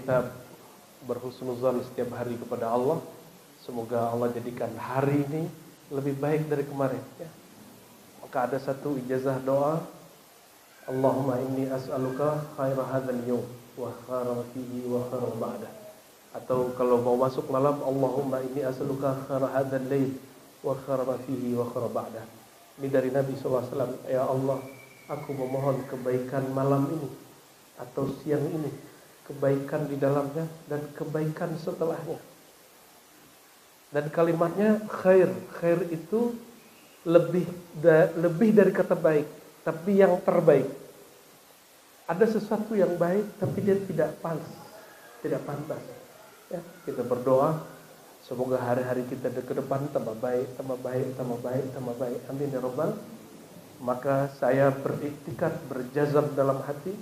kita berhusnuzan setiap hari kepada Allah. Semoga Allah jadikan hari ini lebih baik dari kemarin ya. Maka ada satu ijazah doa, Allahumma inni as'aluka khaira hadzal yawm wa khaira ma fihi wa khaira ma ba'dah. Atau kalau mau masuk malam, Allahumma inni as'aluka khaira hadzal lail wa khaira ma fihi wa khaira ba'dah. Ini dari Nabi SAW. Ya Allah, aku memohon kebaikan malam ini atau siang ini, kebaikan di dalamnya dan kebaikan setelahnya. Dan kalimatnya khair. Khair itu lebih dari kata baik, tapi yang terbaik. Ada sesuatu yang baik tapi dia tidak pantas. Ya, kita berdoa semoga hari-hari kita ke depan tambah baik. Amin ya rabbal. Maka saya beriktikad, berjazam dalam hati,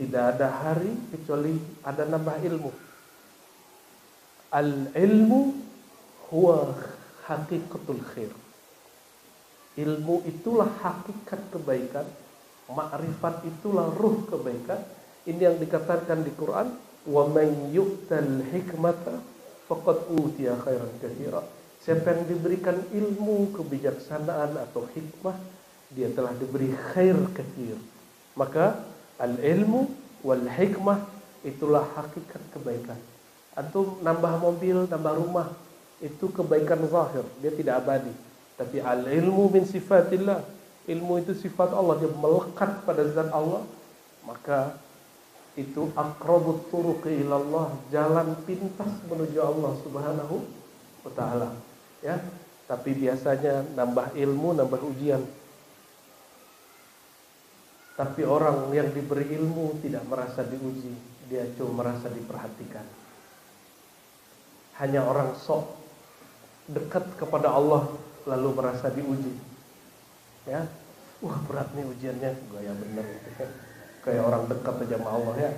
tidak ada hari kecuali ada nambah ilmu. Al-ilmu huwa haqiqatul khair. Ilmu itulah hakikat kebaikan, ma'rifat itulah ruh kebaikan. Ini yang dikatakan di Quran, wa man yu'tal hikmata faqad utiya khairan katsira. Siapa yang diberikan ilmu, kebijaksanaan atau hikmah, dia telah diberi khair katsir. Maka al-ilmu wal hikmah itulah hakikat kebaikan. Antum nambah mobil, nambah rumah, itu kebaikan zahir, dia tidak abadi. Tapi al-ilmu min sifatillah, ilmu itu sifat Allah, dia melekat pada zat Allah. Maka itu aqrabut turuqi ilallah, jalan pintas menuju Allah Subhanahu wa taala. Ya, tapi biasanya nambah ilmu, nambah ujian. Tapi orang yang diberi ilmu tidak merasa diuji, dia cuma merasa diperhatikan. Hanya orang sok dekat kepada Allah lalu merasa diuji. Ya, wah berat nih ujiannya, gaya bener gitu kan. Kayak orang dekat aja sama Allah ya.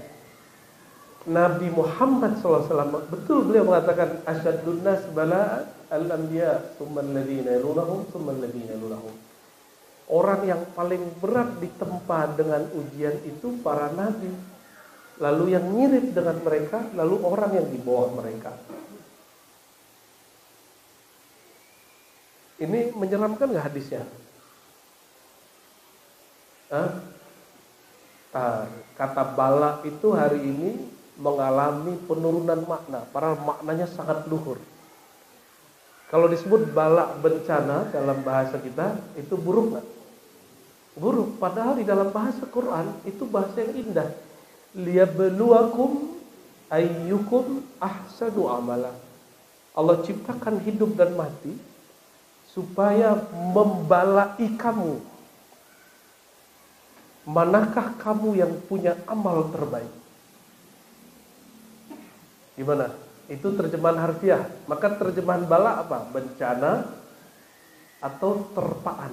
Nabi Muhammad SAW betul beliau mengatakan asyadun nas bala'an al-anbiya tsumma alladziina yalunahum tsumma alladziina yalunahum. Orang yang paling berat ditempa dengan ujian itu para nabi. Lalu yang mirip dengan mereka, lalu orang yang di bawah mereka. Ini menyeramkan nggak hadisnya? Kata bala itu hari ini mengalami penurunan makna, padahal maknanya sangat luhur. Kalau disebut bala bencana dalam bahasa kita, itu buruk nggak? Buruk, padahal di dalam bahasa Quran itu bahasa yang indah. Liyabluwakum ayyukum ahsanu amala. Allah ciptakan hidup dan mati supaya membalai kamu. Manakah kamu yang punya amal terbaik? Gimana? Itu terjemahan harfiah. Maka terjemahan bala apa? Bencana atau terpaan.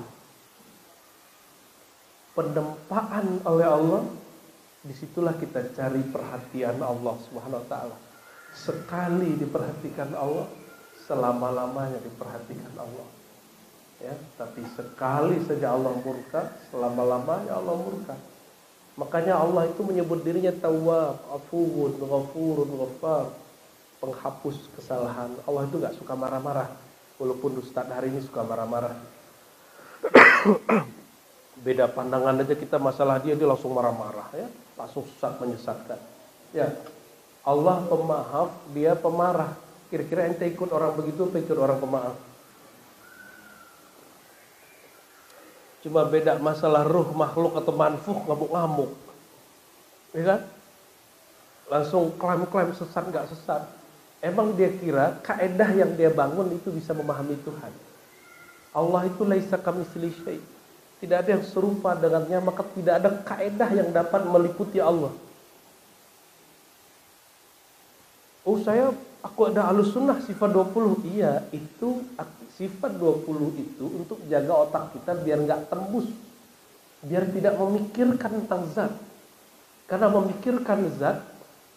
Penempaan oleh Allah, disitulah kita cari perhatian Allah Subhanahu wa taala. Sekali diperhatikan Allah, selama-lamanya diperhatikan Allah. Ya, tapi sekali saja Allah murka, selama-lamanya Allah murka. Makanya Allah itu menyebut dirinya Tawwab, Afuwun, Ghafurun, Ghaffar, penghapus kesalahan. Allah itu gak suka marah-marah, walaupun Ustaz hari ini suka marah-marah. Beda pandangan aja kita masalah dia langsung marah-marah ya, langsung sesat menyesatkan. Ya, Allah pemaaf, dia pemarah. Kira-kira ente ikut orang begitu atau ikut orang pemaaf? Cuma beda masalah ruh makhluk atau manfuh, ngamuk-ngamuk. Ya kan? Langsung klaim-klaim sesat gak sesat. Emang dia kira kaedah yang dia bangun itu bisa memahami Tuhan. Allah itu laisa kamitslihi syai'. Tidak ada yang serupa dengannya, maka tidak ada kaedah yang dapat meliputi Allah. Oh aku ada Ahlus Sunnah sifat 20. Iya, itu sifat 20 itu untuk jaga otak kita biar nggak tembus, biar tidak memikirkan tentang zat. Karena memikirkan zat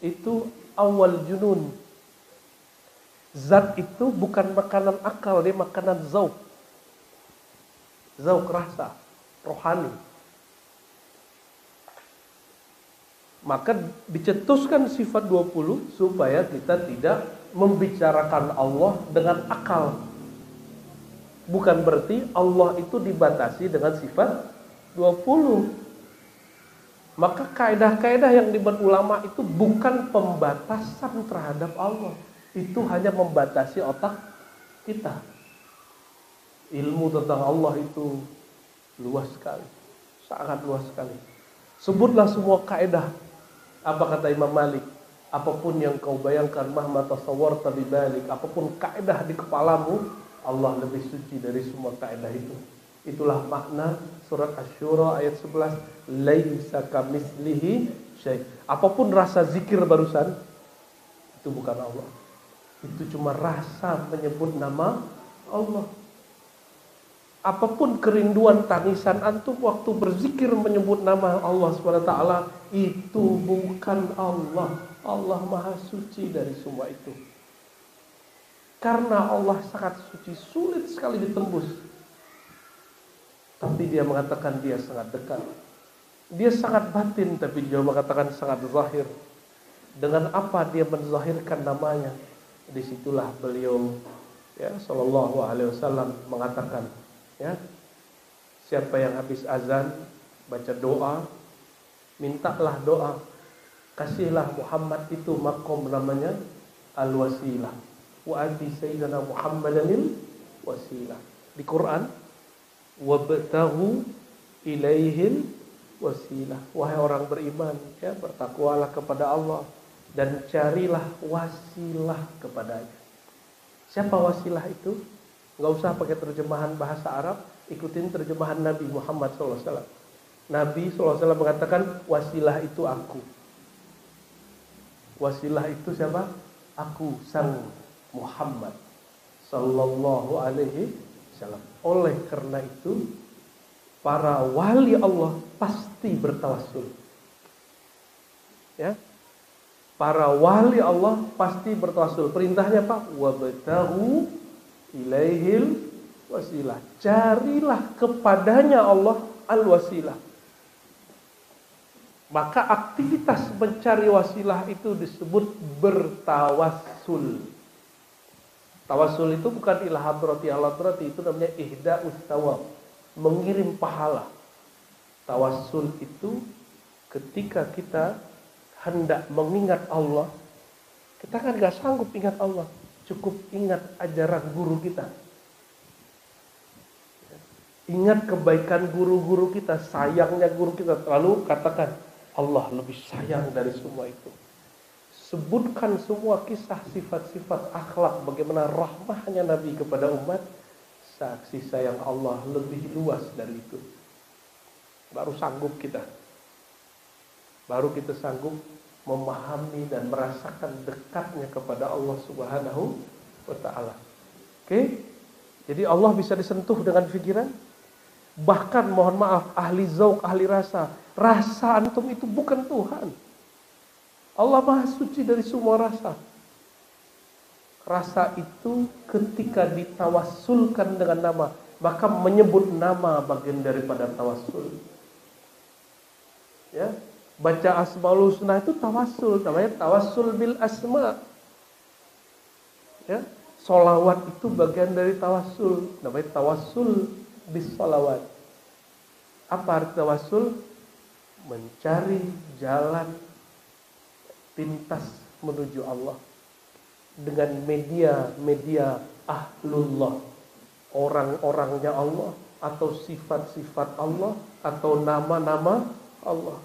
itu awal junun. Zat itu bukan makanan akal, dia makanan zauq. Zauq rasa, rohani. Maka dicetuskan sifat 20 supaya kita tidak membicarakan Allah dengan akal. Bukan berarti Allah itu dibatasi dengan sifat 20. Maka kaidah-kaidah yang dibuat ulama itu bukan pembatasan terhadap Allah. Itu hanya membatasi otak kita. Ilmu tentang Allah itu luas sekali. Sangat luas sekali. Sebutlah semua kaidah. Apa kata Imam Malik? Apapun yang kau bayangkan mahma tasawwarta bibalik, apapun kaidah di kepalamu, Allah lebih suci dari semua kaidah itu. Itulah makna surat Asy-Syura ayat 11, laisa kamitslihi syai'. Apapun rasa zikir barusan, itu bukan Allah. Itu cuma rasa menyebut nama Allah. Apapun kerinduan tangisan antum waktu berzikir menyebut nama Allah SWT, itu bukan Allah. Allah Maha Suci dari semua itu. Karena Allah sangat suci, sulit sekali ditembus. Tapi dia mengatakan dia sangat dekat. Dia sangat batin, tapi dia mengatakan sangat zahir. Dengan apa dia menzahirkan namanya? Disitulah beliau, ya, Sallallahu Alaihi Wasallam mengatakan, ya, siapa yang habis azan baca doa, mintalah doa, kasihlah Muhammad itu makom namanya al-wasilah, wa ati sayyidina Muhammadanil wasilah. Di Quran, wabtaghu ilaihil wasilah. Wahai orang beriman, ya, bertakwalah kepada Allah dan carilah wasilah kepadanya. Siapa wasilah itu? Nggak usah pakai terjemahan bahasa Arab, ikutin terjemahan Nabi Muhammad SAW. Nabi SAW mengatakan, wasilah itu aku. Wasilah itu siapa? Aku, sang Muhammad Sallallahu Alaihi Wasallam. Oleh karena itu, para wali Allah pasti bertawassul. Ya, para wali Allah pasti bertawassul. Perintahnya apa? Wabtaghu ilaihil wasilah. Carilah kepadanya Allah al-wasilah. Maka aktivitas mencari wasilah itu disebut bertawassul. Tawassul itu bukan ila hadrati ala hadrati, itu namanya ihda'us thawab, mengirim pahala. Tawassul itu ketika kita hendak mengingat Allah, kita kan gak sanggup ingat Allah, cukup ingat ajaran guru kita. Ingat kebaikan guru-guru kita, sayangnya guru kita. Lalu katakan, Allah lebih sayang dari semua itu. Sebutkan semua kisah sifat-sifat akhlak, bagaimana rahmahnya Nabi kepada umat. Saksi sayang Allah lebih luas dari itu. Baru sanggup kita. Baru kita sanggup memahami dan merasakan dekatnya kepada Allah Subhanahu wa ta'ala. Oke? Jadi Allah bisa disentuh dengan pikiran. Bahkan mohon maaf, ahli zauq, ahli rasa. Rasa antum itu bukan Tuhan. Allah Maha Suci dari semua rasa. Rasa itu ketika ditawassulkan dengan nama, maka menyebut nama bagian daripada tawassul. Ya, baca Asmaul Husna itu tawassul, namanya tawassul bil asma. Ya, sholawat itu bagian dari tawassul, namanya tawassul bis sholawat. Apa arti tawassul? Mencari jalan pintas menuju Allah dengan media ahlullah, orang-orangnya Allah, atau sifat-sifat Allah, atau nama-nama Allah.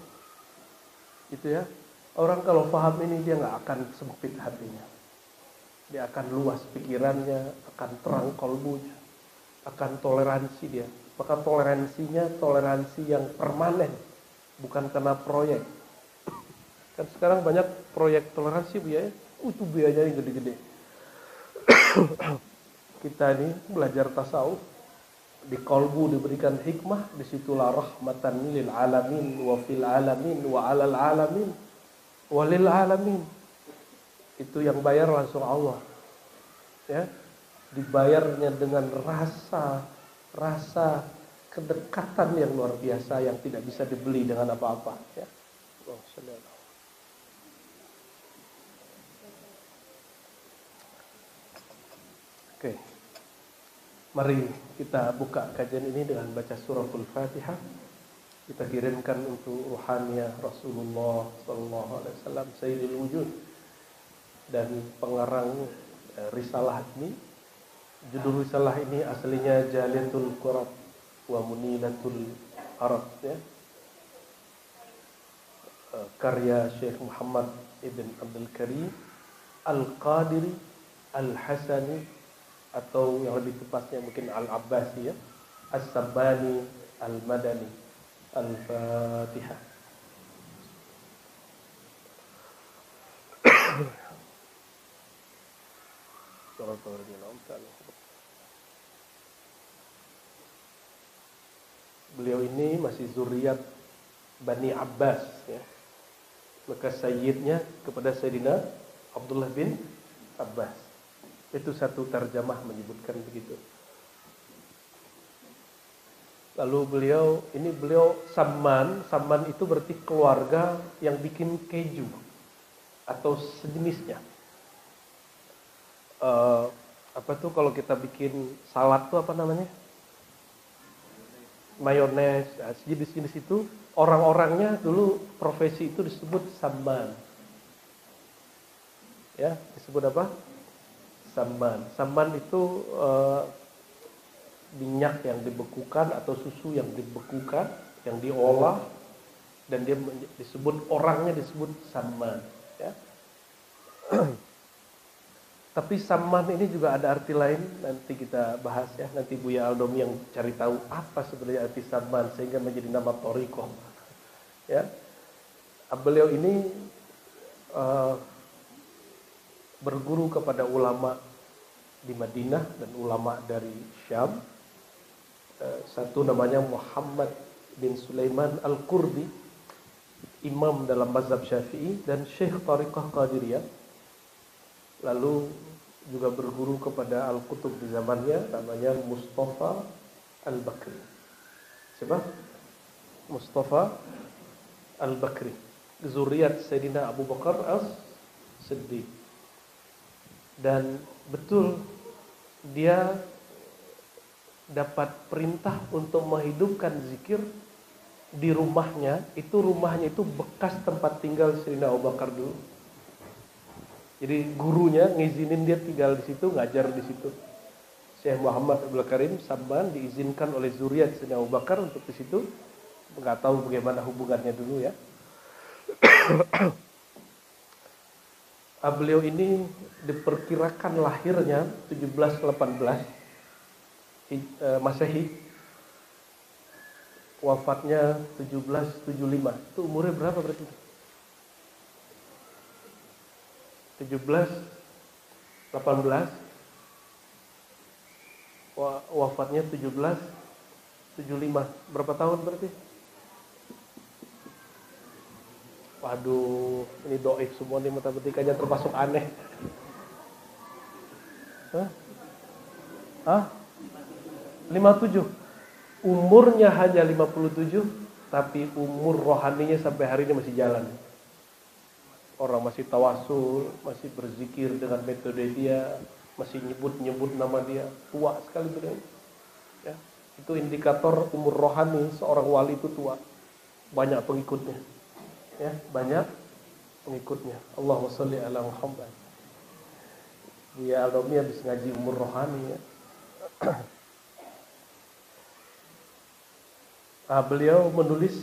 Gitu ya. Orang kalau paham ini, dia nggak akan sempit hatinya, dia akan luas pikirannya, akan terang kolbunya, akan toleransi dia. Maka toleransinya toleransi yang permanen, bukan karena proyek. Kan sekarang banyak proyek toleransi, Bu ya. Itu biayanya gede-gede. Kita ini belajar tasawuf, di kolbu diberikan hikmah, disitulah rahmatan lil alamin wa fil alamin wa alal alamin wa lil alamin. Itu yang bayar langsung Allah. Ya. Dibayarnya dengan rasa kedekatan yang luar biasa yang tidak bisa dibeli dengan apa-apa, ya. Oke. Mari kita buka kajian ini dengan baca suratul Fatihah. Kita kirimkan untuk ruhaniyah Rasulullah sallallahu alaihi wasallam Sayyidul Wujud dan pengarang risalah ini. Judul risalah ini aslinya Jaliyatul Qurab wa Munilatul Arab, ya. Karya Syekh Muhammad Ibn Abdul Karim Al-Qadiri Al-Hasani, atau yang lebih tepatnya mungkin Al-Abbasi, ya, As-Sabbani Al-Madani. Al-Fatihah. Beliau ini masih zuriat Bani Abbas, ya. Maka sayyidnya kepada Sayyidina Abdullah bin Abbas. Itu satu terjemah menyebutkan begitu. Lalu beliau Samman itu berarti keluarga yang bikin keju atau sejenisnya. Apa tuh kalau kita bikin salad tuh apa namanya? Mayones, sejenis-jenis itu. Orang-orangnya dulu profesi itu disebut Samman. Ya, disebut apa? Samman. Samman itu minyak yang dibekukan atau susu yang dibekukan, yang diolah, dan dia disebut, orangnya disebut Samman, ya. Tapi Samman ini juga ada arti lain, nanti kita bahas, ya. Nanti Buya Aldomi yang cari tahu apa sebenarnya arti Samman sehingga menjadi nama Thariqah, ya. Beliau ini berguru kepada ulama di Madinah dan ulama dari Syam. Satu namanya Muhammad bin Sulaiman Al-Qurdi, imam dalam mazhab Syafi'i dan Syekh Thariqah Qadiriyah. Lalu juga berguru kepada Al-Qutub di zamannya, namanya Mustafa Al-Bakri. Siapa? Mustafa Al-Bakri, zuriat Sayyidina Abu Bakar As-Siddiq. Dan betul dia dapat perintah untuk menghidupkan zikir di rumahnya. Rumahnya itu bekas tempat tinggal Sayyidina Abu Bakar dulu. Jadi gurunya ngizinin dia tinggal di situ, ngajar di situ. Syekh Muhammad Abdul Karim Samman diizinkan oleh zuriat Sayyidina Abu Bakar untuk di situ. Enggak tahu bagaimana hubungannya dulu, ya. Beliau ini diperkirakan lahirnya 1718 Masehi, wafatnya 1775. Itu umurnya berapa berarti? 1718, wafatnya 1775. Berapa tahun berarti? Waduh, ini doif semua nih, matematikanya termasuk aneh. Hah? 57. Umurnya hanya 57, tapi umur rohaninya sampai hari ini masih jalan. Orang masih tawasul, masih berzikir dengan metode dia, masih nyebut-nyebut nama dia. Tua sekali beliau. Ya, itu indikator umur rohani seorang wali itu tua. Banyak pengikutnya. Ya, banyak pengikutnya. Allahumma sholli ala Muhammad. Buya Aldomi habis ngaji umur rohani, ya. Beliau menulis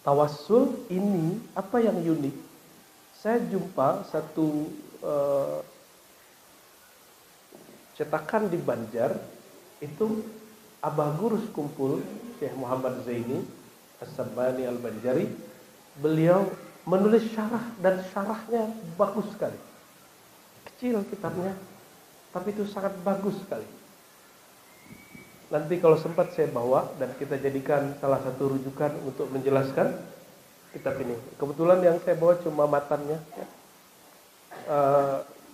tawassul ini, apa yang unik? Saya jumpa satu cetakan di Banjar, itu Abah Gurus Kumpul Syekh Muhammad Zaini As-Sabbani Al-Banjari. Beliau menulis syarah dan syarahnya bagus sekali. Kecil kitabnya, tapi itu sangat bagus sekali. Nanti kalau sempat saya bawa dan kita jadikan salah satu rujukan untuk menjelaskan kitab ini. Kebetulan yang saya bawa cuma matannya, ya.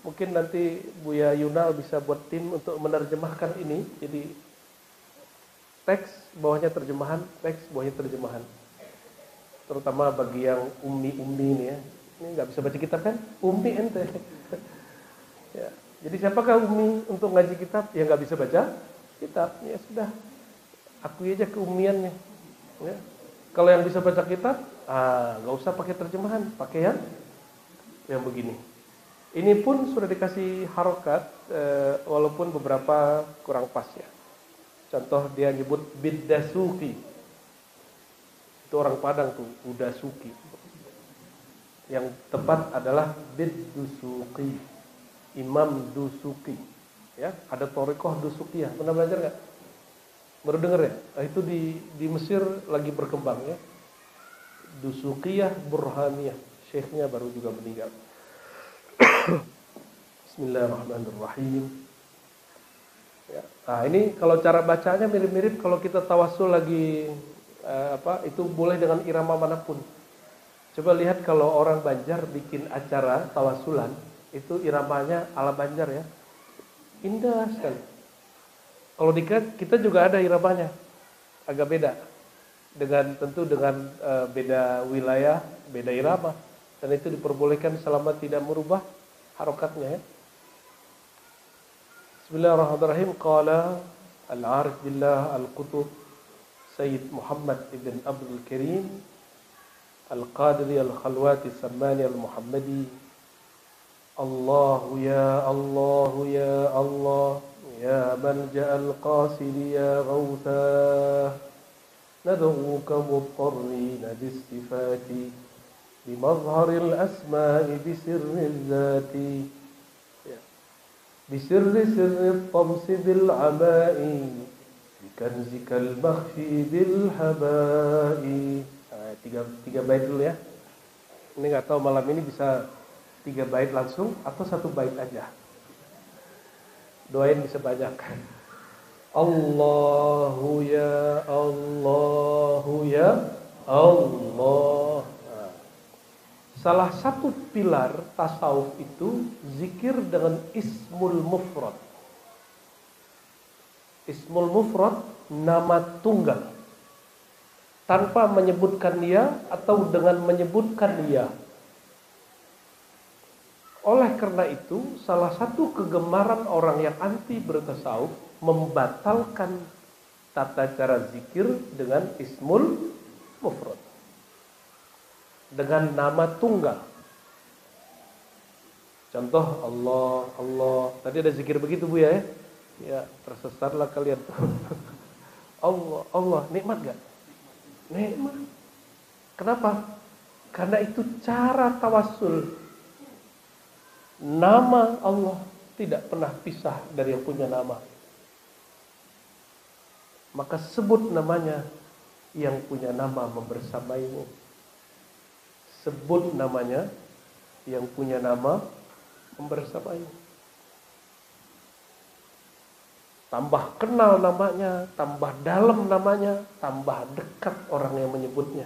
Mungkin nanti Buya Yunal bisa buat tim untuk menerjemahkan ini. Jadi teks bawahnya terjemahan, teks bawahnya terjemahan. Terutama bagi yang ummi ini, ya. Ini nggak bisa baca kitab kan? Ummi ente. Ya. Jadi siapakah ummi untuk ngaji kitab? Yang nggak bisa baca kitab, ya sudah, akui aja keummiannya. Ya. Kalau yang bisa baca kitab, nggak usah pakai terjemahan, pakai yang begini. Ini pun sudah dikasih harokat, walaupun beberapa kurang pas ya. Contoh dia nyebut biddasuki, itu orang Padang tuh, udasuki. Yang tepat adalah biddusuki, Imam Dusuki. Ya, ada Thariqah Dusukiyah. Pernah belajar nggak? Baru dengar ya? Itu di Mesir lagi berkembang ya. Dusukiyah Burhaniyah. Syekhnya baru juga meninggal. Bismillahirrahmanirrahim. Ya. Nah, ini kalau cara bacanya mirip-mirip kalau kita tawassul lagi itu boleh dengan irama manapun. Coba lihat kalau orang Banjar bikin acara tawassulan, itu iramanya ala Banjar ya. Indah sekali. Kalau kita juga ada iramanya, agak beda. Tentu dengan beda wilayah, beda irama. Dan itu diperbolehkan selama tidak merubah harokatnya ya. Bismillahirrahmanirrahim. Qala al-arif billah al-qutub Sayyid Muhammad ibn Abdul Karim Al-Qadiri Al-Khalwati Sammani Al-Muhammadi. Allahu ya Allah ya Allah ya malja al-qasiri ya ghawthah nad'uka muttarrina bis-sifati bimazharil asma'i bisirril zati bisirri sirri tamsi bil-ama'i bikanzikal makhfi bil-haba'i. Tiga bait dulu ya. Ini nggak tahu malam ini bisa 3 bait langsung atau 1 bait aja. Doain bisa banyak. Allahu ya Allahu ya Allah. Nah, salah satu pilar tasawuf itu zikir dengan ismul mufrad. Ismul mufrad nama tunggal, tanpa menyebutkan dia atau dengan menyebutkan dia. Oleh karena itu, salah satu kegemaran orang yang anti bertasawuf membatalkan tata cara zikir dengan ismul mufrad, dengan nama tunggal. Contoh Allah, Allah. Tadi ada zikir begitu Bu ya? Ya, tersesatlah kalian. Allah, Allah, nikmat gak? Nikmat. Kenapa? Karena itu cara tawassul. Nama Allah tidak pernah pisah dari yang punya nama. Maka sebut namanya, yang punya nama membersamaimu. Sebut namanya, yang punya nama membersamaimu. Tambah kenal namanya, tambah dalam namanya, tambah dekat orang yang menyebutnya.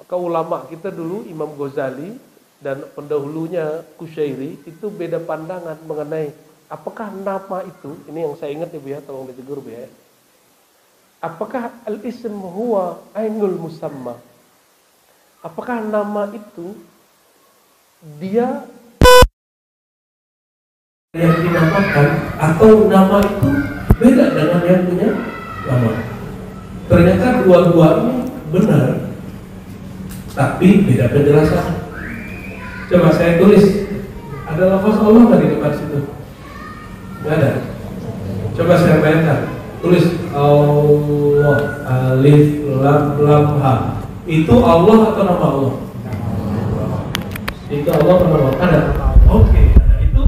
Maka ulama kita dulu, Imam Ghazali dan pendahulunya Kusyairi, itu beda pandangan mengenai apakah nama itu, ini yang saya ingat ya Bu ya, tolong ditegur Bu ya. Apakah al-ism huwa ainul musamma? Apakah nama itu dia yang dinamakan, atau nama itu beda dengan yang punya nama? Ternyata dua-dua ini benar, tapi beda penjelasan. Coba saya tulis, ada lafaz Allah nggak di depan situ? Nggak ada. Coba saya bayangkan, tulis Allah, alif lam lam ha. Itu Allah atau nama Allah? Itu Allah atau nama Allah? Ada. Oke, ada. Itu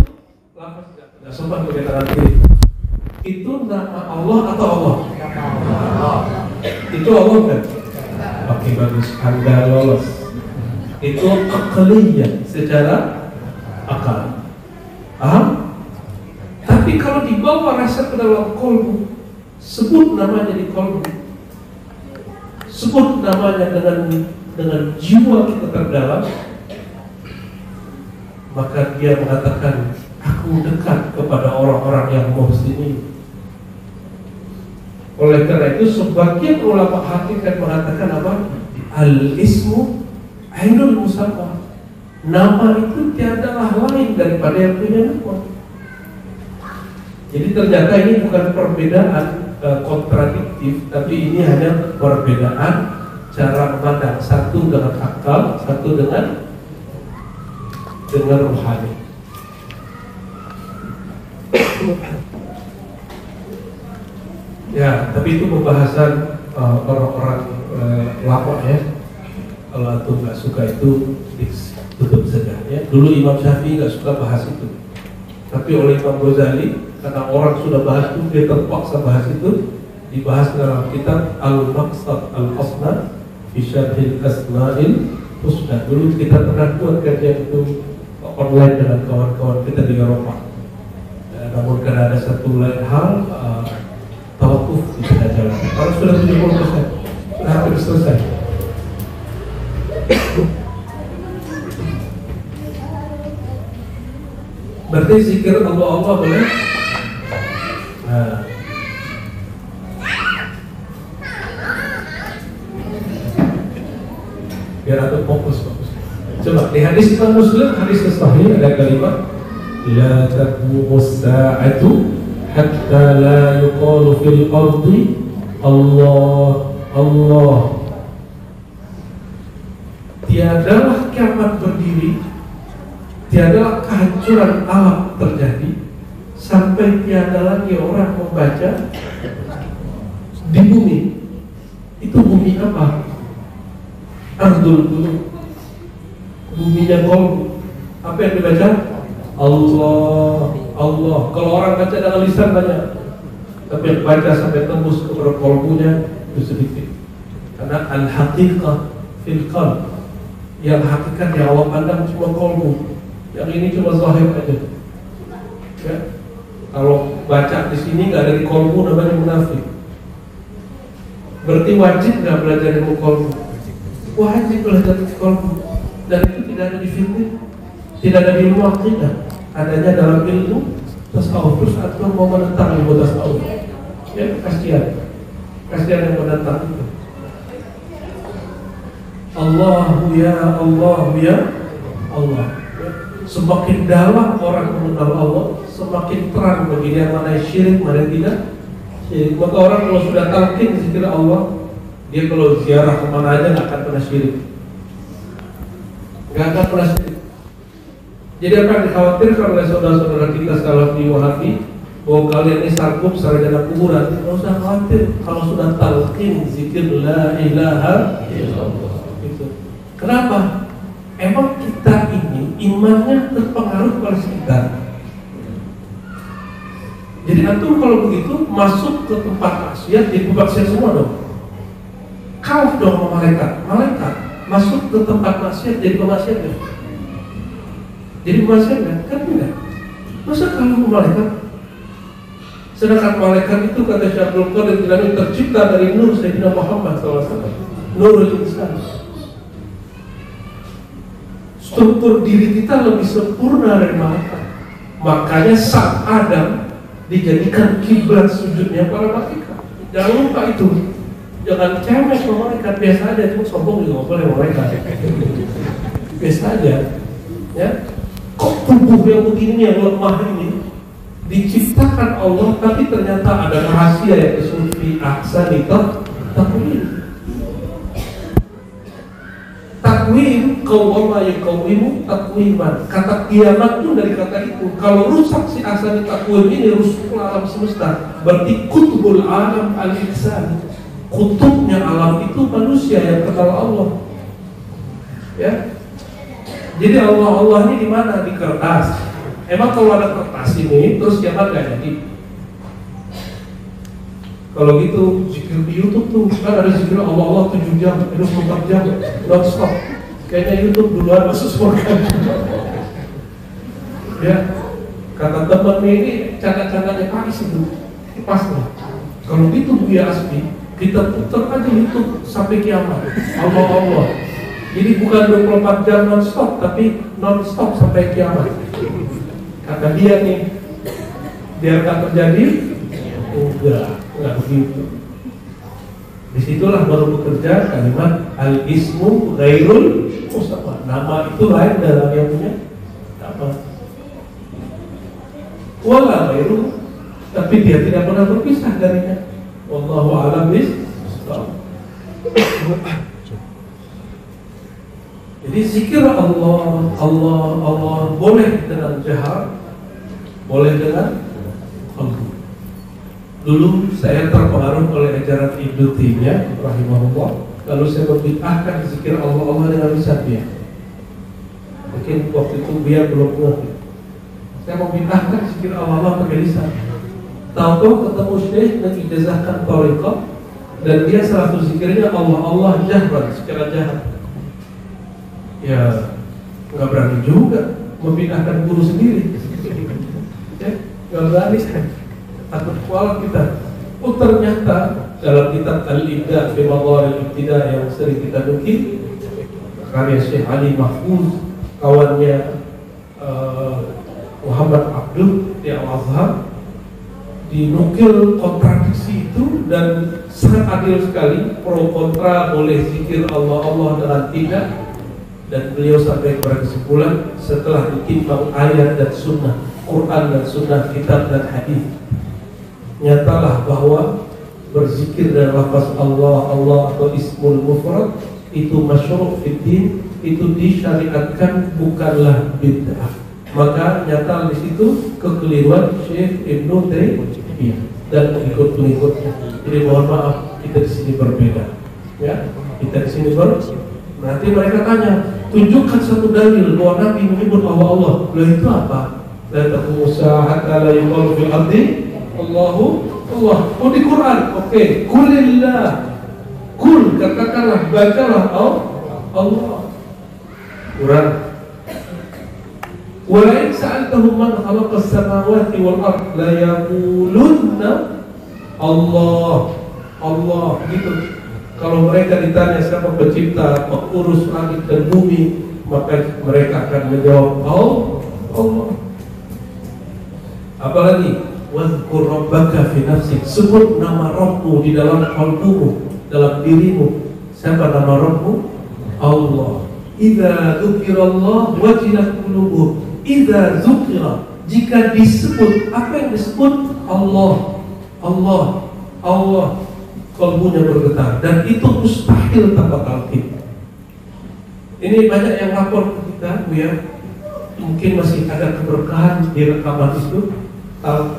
lafaz nggak sempat pakai tangan kiri. Itu nama Allah atau Allah? Itu Allah kan? Oke, bagus. Anda lolos. Itu akaliyah, secara akal. Paham? Tapi kalau dibawa rasa ke dalam kolbu, sebut namanya di kolbu, sebut namanya dengan jiwa kita terdalam, maka dia mengatakan, aku dekat kepada orang-orang yang muhsinin. Oleh karena itu sebagian ulama hakikat mengatakan apa? Al-ismu ainul musamma. Nama itu tiadalah lain daripada yang punya nama. Jadi ternyata ini bukan perbedaan kontradiktif, tapi ini hanya perbedaan cara memandang, satu dengan akal, satu dengan rohani. Ya, tapi itu pembahasan orang-orang lama ya. Kalau antum nggak suka itu tutup saja. Ya. Dulu Imam Syafi'i nggak suka bahas itu, tapi oleh Imam Ghazali, karena orang sudah bahas itu, dia terpaksa bahas itu, dibahas dalam kitab Al-Maqsad Al-Asna fi Syarhil Asma'il Husna. Dulu kita pernah buat kajian itu online dengan kawan-kawan kita di Eropa. Namun karena ada satu lain hal, tawakuf tidak jalan. Kalau sudah 70%, sudah hampir selesai. Berarti zikir Allah boleh. Nah, biar aku fokus. Coba di hadis Imam Muslim, hadis sahih ada kalimat la taqumus sa'atu hatta la yuqalu fil ardi Allah Allah. Tiadalah kiamat berdiri, tiadalah kehancuran alam terjadi sampai tiada lagi orang membaca di bumi. Itu bumi apa? Ardul Qulub, buminya kolbu. Apa yang dibaca? Allah, Allah. Kalau orang baca dengan lisan banyak, tapi yang baca sampai tembus ke kolbunya itu sedikit. Karena al-haqiqah fil qalb, yang hakikat yang Allah pandang cuma kolbu, yang ini cuma zahir aja. Ya? Kalau baca di sini nggak ada di kolbu, namanya munafik. Berarti wajib nggak belajar ilmu kolbu? Wajib belajar ilmu kolbu. Dan itu tidak ada di fikih, tidak ada di ilmu akidah, adanya dalam ilmu tasawuf. Terus atau mau menentang ilmu tasawuf? Ya kasihan yang menentang itu. Allahu ya Allah ya Allah. Semakin dalam orang mengenal Allah, semakin terang bagi dia mana yang syirik, mana yang tidak syirik. Maka orang kalau sudah talqin zikir Allah, dia kalau ziarah kemana aja nggak akan pernah syirik, nggak akan pernah syirik. Jadi apa yang dikhawatirkan oleh saudara-saudara kita Salafi Wahabi, bahwa kalian ini sanggup sarjana kuburan, nggak usah khawatir. Kalau sudah talqin zikir la ilaha illallah itu. Kenapa? Emang kita ini imannya terpengaruh oleh sekitar. Jadi antum kalau begitu masuk ke tempat maksiat, jadi maksiat semua dong. Kauf dong sama malaikat. Malaikat masuk ke tempat maksiat jadi pemaksiat ya. Jadi pemaksiat kan enggak. Masa kalau malaikat? Sedangkan malaikat itu kata Syekh Abdul Qadir Jilani tercipta dari nur Sayyidina Muhammad SAW. Nurul insan. Struktur diri kita lebih sempurna dari malaikat. Makanya saat Adam dijadikan kiblat sujudnya para malaikat. Jangan lupa itu. Jangan cemen sama malaikat, biasa aja. Cuma sombong juga boleh malaikat. Biasa aja. Ya. Kok tubuh yang begini, yang lemah ini diciptakan Allah, tapi ternyata ada rahasia yang disebut fi ahsanita taqwim. Takwim, qawwama yaqwimu takwiman. Kata kiamat itu dari kata itu. Kalau rusak si ahsanita taqwim ini, rusak alam semesta. Berarti kutubul alam al-insan. Kutubnya alam itu manusia yang kenal Allah. Ya. Jadi Allah ini di mana? Di kertas. Emang kalau ada kertas ini terus kiamat gak jadi? Kalau gitu zikir di YouTube tuh kan ada zikir Allah 7 jam, 24 jam non-stop. Kayaknya YouTube duluan masuk surga. Ya, kata teman ini canda-candanya Pakis itu pas nih. Kalau gitu Buya Asmi, kita putar aja YouTube sampai kiamat. Allah. Jadi bukan 24 jam non-stop, tapi non-stop sampai kiamat. Kata dia nih, biarkan terjadi? Enggak begitu. Disitulah baru bekerja kalimat al-ismu ghairul Oh sama, nama itu lain dalam yang punya nama. Wala ghairuhu, tapi dia tidak pernah berpisah darinya. Wallahu a'lam bishawab. Jadi zikir Allah, Allah, Allah boleh dengan jahar, boleh dengan qalbu. Dulu saya terpengaruh oleh ajaran Ibnu Taimiyah rahimahullah. Lalu saya membid'ahkan zikir Allah Allah dengan lisan dia. Mungkin waktu itu dia belum mengerti. Saya membid'ahkan zikir Allah Allah pakai lisan. Tahu-tahu ketemu syekh dan ijazahkan thariqah, dan dia salah satu zikirnya Allah Allah jahran, secara jahat. Ya nggak berani juga membid'ahkan guru sendiri. Ya, nggak berani saya. Takut kual kita. Oh ternyata dalam kitab Al-Ibda fi Madhar Al-Ibtida yang sering kita bikin, karya Syekh Ali Mahfuz, kawannya Muhammad Abdul di Al-Azhar, dinukil kontradiksi itu dan sangat adil sekali, pro kontra, boleh zikir Allah Allah dengan tidak. Dan beliau sampai kepada kesimpulan setelah ditimbang ayat dan sunnah, Quran dan sunnah, kitab dan hadis, nyatalah bahwa berzikir dan lafaz Allah Allah atau ismul mufrad itu masyru' fid din, itu disyariatkan, bukanlah bid'ah. Maka nyata di situ kekeliruan Syekh Ibnu Taimiyah dan pengikut-pengikutnya. Jadi mohon maaf, kita di sini berbeda. Ya, kita di sini nanti mereka tanya, tunjukkan satu dalil bahwa Nabi menyebut Allah Allah. Lalu itu apa? La taqumu sa'ata la yuqalu fil ardi Allahu Allah. Oh di Quran. Oke, kulillah. Kul, katakanlah, bacalah Allah. Quran. Wa in sa'altahum man khalaqas samawati wal ard la yaqulunna Allah. Allah gitu. Kalau mereka ditanya siapa pencipta, pengurus langit dan bumi, maka mereka akan menjawab Allah. Apalagi wazkur rabbaka fi nafsik, sebut nama Rabbmu di dalam qalbumu, dalam dirimu. Siapa nama Rabbmu? Allah. Idza dzukirallah wajilat qulubuhum. Idza dzukira, jika disebut, apa yang disebut? Allah, Allah, Allah, kalbunya bergetar, dan itu mustahil tanpa talqin. Ini banyak yang lapor ke kita, Bu ya. Mungkin masih ada keberkahan di rekaman itu.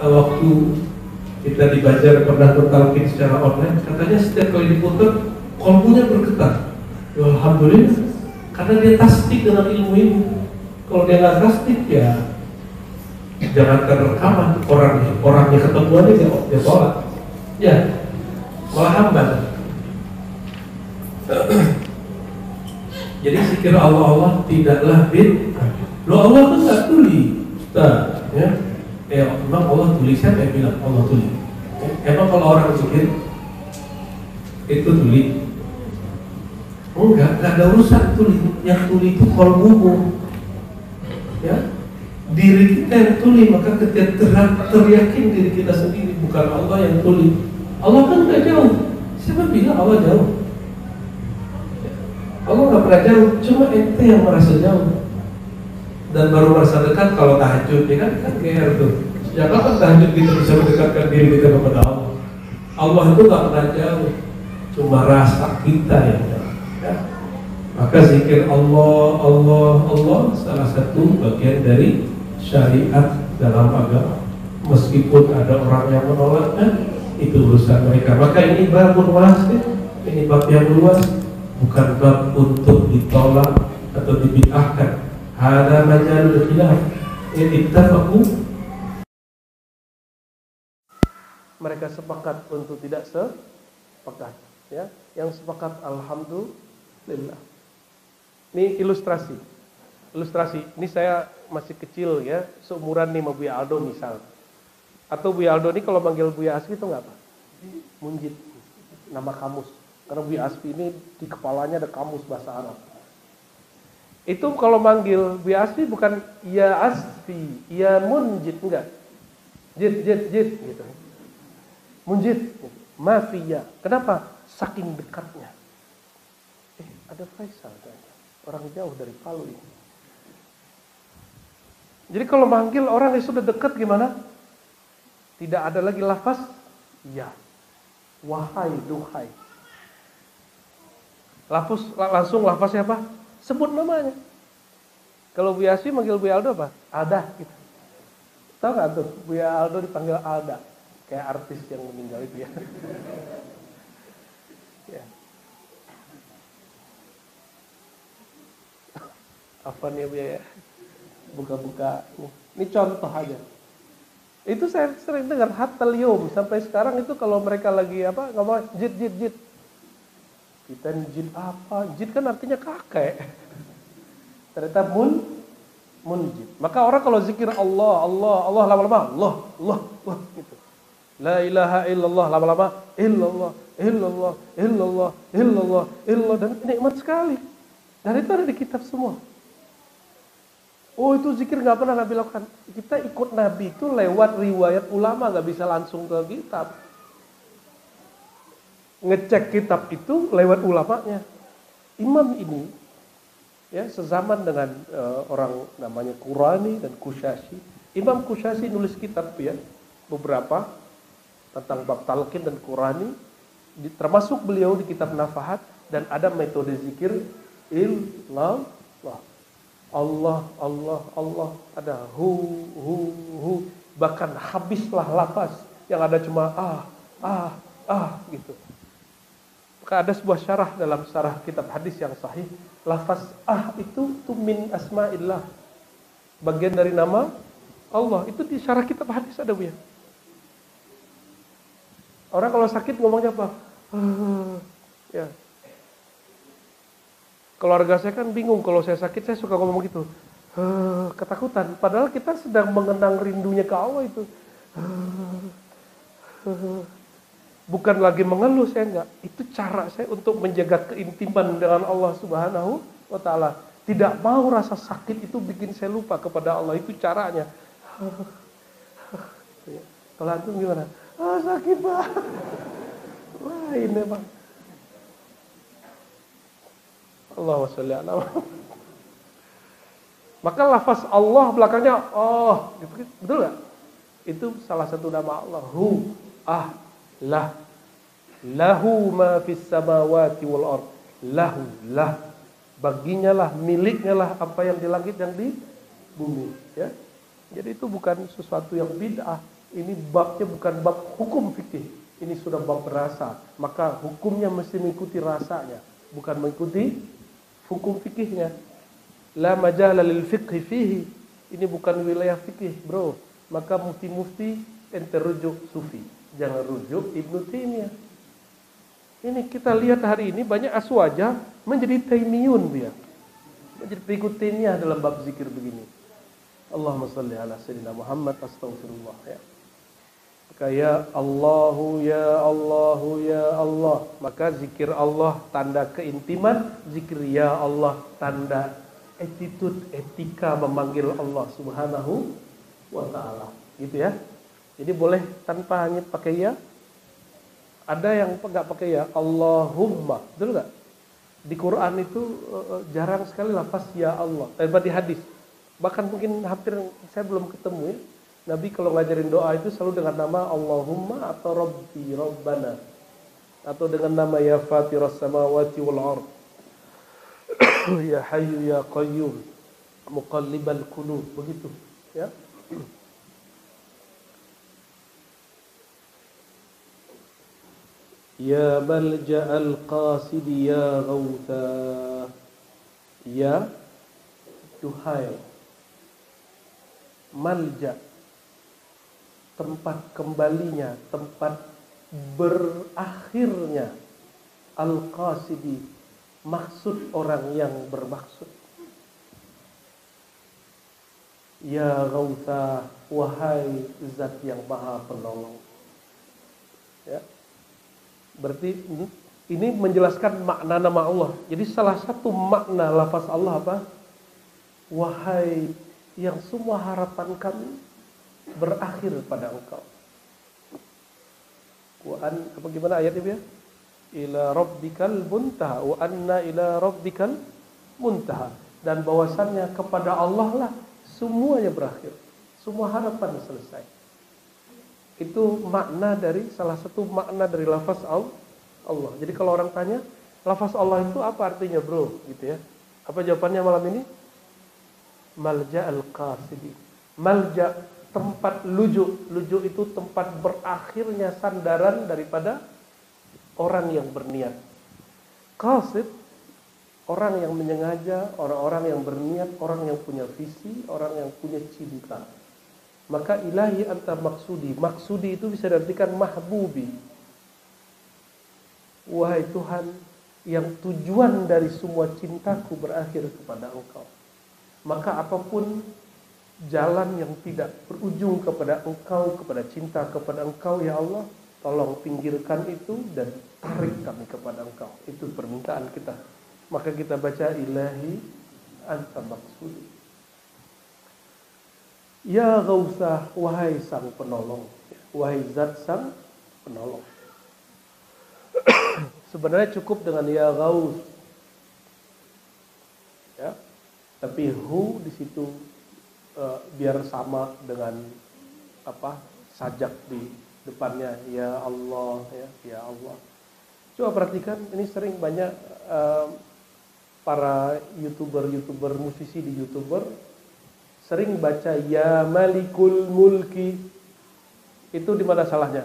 Waktu kita di Banjar pernah bertalqin secara online, katanya setiap kali diputar kalbunya bergetar. Ya, alhamdulillah, karena dia tasdik dengan ilmu ini. Kalau dia nggak tasdik, ya jangankan rekaman, orangnya ketemu aja dia tolak. Ya, malah hambat. Jadi zikir Allah Allah tidaklah bid'ah. Lo Allah kan nggak tuli, Ustaz, ya. Emang Allah tuli, siapa yang bilang Allah tuli? Emang kalau orang zikir itu tuli? Enggak ada urusan tuli. Yang tuli itu qalbumu, ya. Diri kita yang tuli, maka ketika teryakin diri kita sendiri, bukan Allah yang tuli. Allah kan nggak jauh. Siapa bilang Allah jauh? Allah nggak pernah jauh, cuma ente yang merasa jauh. Dan baru merasa dekat kalau tahajud, ya kan GR tuh. Sejak kapan tahajud kita bisa mendekatkan diri kita kepada Allah? Allah itu nggak pernah jauh, cuma rasa kita yang jauh. Ya. Maka zikir Allah, Allah, Allah salah satu bagian dari syariat dalam agama. Meskipun ada orang yang menolaknya, itu urusan mereka. Maka ini bab luas, ini bab yang luas, bukan bab untuk ditolak atau dibid'ahkan. Hada majalul khilaf. Ittafaqu, mereka sepakat untuk tidak sepakat, ya. Yang sepakat alhamdulillah. Ini ilustrasi. Ini saya masih kecil ya, seumuran nih sama Buya Aldo misal. Atau Buya Aldo ini kalau manggil Buya Asfi itu nggak apa? Munjid, nama kamus. Karena Buya Asfi ini di kepalanya ada kamus bahasa Arab. Itu kalau manggil Buya Asfi bukan ya Asfi, ya Munjid, enggak. Jid gitu. Munjid, mafia. Kenapa? Saking dekatnya. Ada Faisal. Orang jauh dari Palu ini. Jadi kalau manggil orang yang sudah dekat gimana? Tidak ada lagi lafaz ya. Wahai, duhai. Langsung lafaznya apa? Sebut namanya. Kalau Bu Yasi manggil Bu Aldo apa? Alda gitu. Tahu nggak tuh? Bu Aldo dipanggil Alda. Kayak artis yang meninggal itu ya. Ya. Apa nih ya? Buka-buka. Ini contoh aja. Itu saya sering dengar hatal yom sampai sekarang itu kalau mereka lagi apa ngomong jid. Kita jid apa? Jid kan artinya kakek. Ternyata munjid. Maka orang kalau zikir Allah lama-lama Allah gitu. La ilaha illallah lama-lama illallah dan nikmat sekali. Dan itu ada di kitab semua. Oh itu zikir nggak pernah Nabi lakukan. Kita ikut Nabi itu lewat riwayat ulama, nggak bisa langsung ke kitab. Ngecek kitab itu lewat ulamanya. Imam ini ya sezaman dengan orang namanya Qurani dan Kushashi. Imam Kushashi nulis kitab ya beberapa tentang bab talqin dan Qurani, termasuk beliau di kitab Nafahat, dan ada metode zikir illallah. Allah, ada hu, bahkan habislah lafaz yang ada cuma gitu. Maka ada sebuah syarah dalam syarah kitab hadis yang sahih, lafaz itu min asma'illah, bagian dari nama Allah. Itu di syarah kitab hadis ada Bu ya. Orang kalau sakit ngomongnya apa? Ya. Keluarga saya kan bingung kalau saya sakit, saya suka ngomong gitu. Ketakutan. Padahal kita sedang mengenang rindunya ke Allah itu. Bukan lagi mengeluh, saya enggak. Itu cara saya untuk menjaga keintiman dengan Allah Subhanahu wa Ta'ala. Tidak mau rasa sakit itu bikin saya lupa kepada Allah. Itu caranya. Kalau antum gimana? Sakit banget. Wah ini bang. Allahumma sholli ala Muhammad. Maka lafaz Allah belakangnya betul nggak? Itu salah satu nama Allah. Lah, lahu ma fis samawati wal ard. Lah, baginya lah, miliknya lah apa yang di langit yang di bumi. Ya, jadi itu bukan sesuatu yang bid'ah. Ini babnya bukan bab hukum fikih. Ini sudah bab rasa. Maka hukumnya mesti mengikuti rasanya, bukan mengikuti hukum fikihnya. La majala lil fiqhi fihi. Ini bukan wilayah fikih, bro. Maka mufti-mufti ente rujuk sufi, jangan rujuk Ibnu Taimiyah. Ini kita lihat hari ini banyak aswaja menjadi taimiyun dia. Menjadi pengikut Taimiyah dalam bab zikir begini. Allahumma shalli ala sayyidina Muhammad, astaghfirullah ya. Maka ya Allahu ya Allahu ya Allah. Maka zikir Allah tanda keintiman, zikir ya Allah tanda attitude, etika memanggil Allah Subhanahu wa Ta'ala. Gitu ya. Jadi boleh tanpa hanya pakai ya. Ada yang enggak pakai ya, Allahumma. Betul enggak? Di Quran itu jarang sekali lafaz ya Allah. Di hadis. Bahkan mungkin hampir saya belum ketemu ya. Nabi kalau ngajarin doa itu selalu dengan nama Allahumma atau Rabbi, Rabbana, atau dengan nama ya Fatiras samawati wal ard, ya Hayyu ya Qayyum, Muqallibal qulub, begitu ya. Ya Malja'al Qasidi ya Ghawtha, ya duhai malja, tempat kembalinya, tempat berakhirnya, al-qasidi, maksud orang yang bermaksud. Ya Ghawtha, wahai zat yang maha penolong. Ya. Berarti ini menjelaskan makna nama Allah. Jadi salah satu makna lafaz Allah apa? Wahai yang semua harapan kami berakhir pada engkau. Apa gimana ayatnya ya? Ila rabbikal muntaha wa anna ila rabbikal muntaha, dan bahwasannya kepada Allah lah semuanya berakhir, semua harapan selesai. Itu makna dari salah satu makna dari lafaz Allah. Jadi kalau orang tanya, lafaz Allah itu apa artinya, bro? Gitu ya. Apa jawabannya malam ini? Malja al-qasidi. Malja, tempat lujuk. Lujuk itu tempat berakhirnya sandaran daripada orang yang berniat. Qasid, orang yang menyengaja, orang-orang yang berniat, orang yang punya visi, orang yang punya cinta. Maka ilahi anta maksudi. Maksudi itu bisa diartikan mahbubi. Wahai Tuhan, yang tujuan dari semua cintaku berakhir kepada Engkau. Maka apapun jalan yang tidak berujung kepada Engkau, kepada cinta kepada Engkau, ya Allah, tolong pinggirkan itu dan tarik kami kepada Engkau. Itu permintaan kita. Maka kita baca ilahi anta maksudi. Ya Ghausah, wahai sang penolong, wahai zat sang penolong. Sebenarnya cukup dengan ya Ghaus. Ya. Tapi hu di situ biar sama dengan sajak di depannya, ya Allah, ya Allah. Coba perhatikan, ini sering banyak para YouTuber musisi di YouTuber sering baca ya Malikul Mulki. Itu di mana salahnya?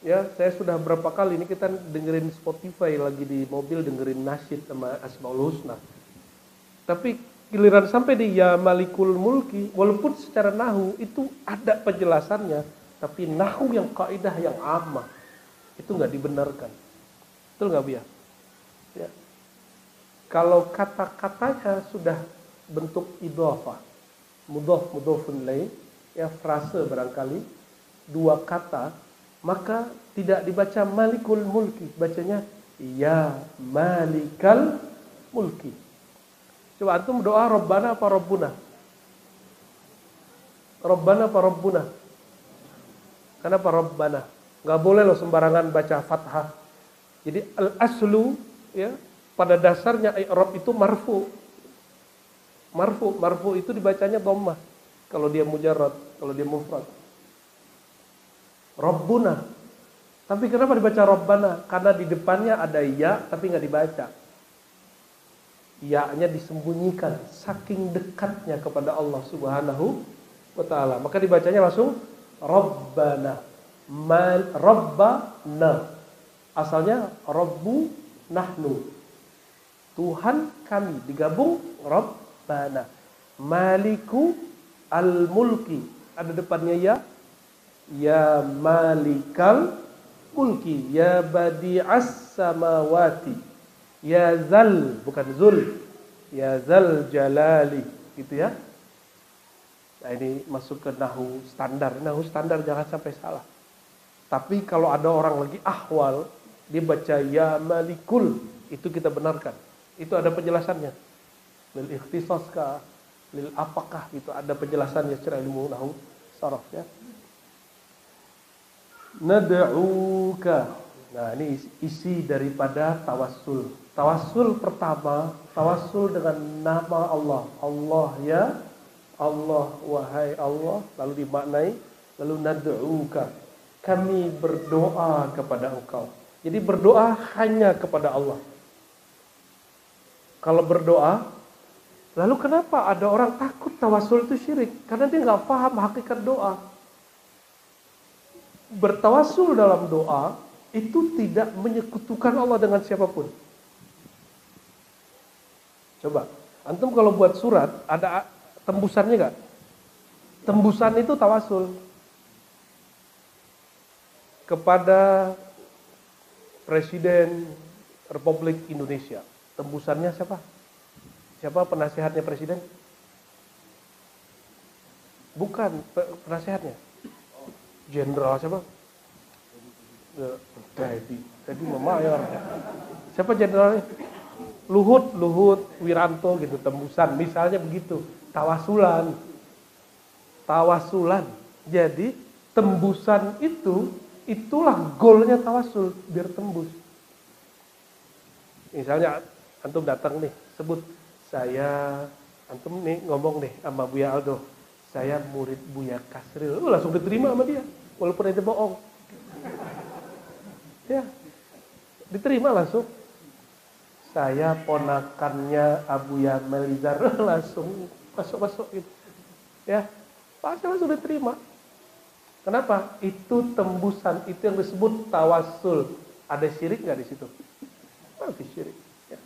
Ya, saya sudah berapa kali ini kita dengerin Spotify lagi di mobil, dengerin nasyid sama Asmaul Husna. Tapi giliran sampai di ya Malikul Mulki, walaupun secara nahu itu ada penjelasannya, tapi nahu yang kaidah yang ammah itu nggak dibenarkan. Betul nggak, Bia? Ya. Kalau kata-katanya sudah bentuk idhofah, mudhofun ilaih, ya frase barangkali dua kata, maka tidak dibaca Malikul Mulki, bacanya ya Malikal Mulki. Coba antum doa Rabbana apa Rabbuna? Rabbana apa Rabbuna? Kenapa Rabbana? Nggak boleh loh sembarangan baca fathah. Jadi al-aslu, ya, pada dasarnya i'rab itu marfu. Marfu itu dibacanya dhammah kalau dia mujarrad, kalau dia mufrad. Rabbuna. Tapi kenapa dibaca Rabbana? Karena di depannya ada ya tapi nggak dibaca. Ya-nya disembunyikan saking dekatnya kepada Allah Subhanahu wa taala. Maka dibacanya langsung Rabbana. Rabbana. Asalnya Rabbu nahnu. Tuhan kami, digabung Rabbana. Maliku al-mulki. Ada depannya ya. Ya Malikal Mulki, ya Badi'as Samawati, ya Zal, bukan Zul, ya Zal Jalali, gitu ya. Nah, ini masuk ke nahu standar. Nahu standar jangan sampai salah. Tapi kalau ada orang lagi ahwal, dia baca ya Malikul, itu kita benarkan. Itu ada penjelasannya. Lil ikhtisas kah, lil apakah, itu ada penjelasannya secara ilmu nahu saraf ya. Nad'uka. Nah, ini isi daripada tawassul. Tawassul pertama, tawassul dengan nama Allah. Allah, ya Allah, wahai Allah. Lalu dimaknai, lalu nad'uka. Kami berdoa kepada Engkau. Jadi berdoa hanya kepada Allah. Kalau berdoa, lalu kenapa ada orang takut tawassul itu syirik? Karena dia nggak paham hakikat doa. Bertawassul dalam doa itu tidak menyekutukan Allah dengan siapapun. Coba, antum kalau buat surat ada tembusannya nggak? Tembusan itu tawassul kepada Presiden Republik Indonesia. Tembusannya siapa? Siapa penasihatnya Presiden? Bukan penasihatnya. Jenderal siapa? Teddy Mayor. Siapa jenderalnya? Luhut Wiranto gitu, tembusan. Misalnya begitu. Tawasulan. Jadi tembusan itulah goalnya tawasul, biar tembus. Misalnya Antum datang nih, sebut saya, antum nih ngomong nih sama Buya Aldo, saya murid Buya Kasril, langsung diterima sama dia, walaupun itu bohong. Ya, diterima langsung. Saya ponakannya Abuya Melizar, langsung masuk gitu. Ya, pasti langsung diterima. Kenapa? Itu tembusan, itu yang disebut tawassul. Ada syirik nggak di situ? Nanti syirik. Ya.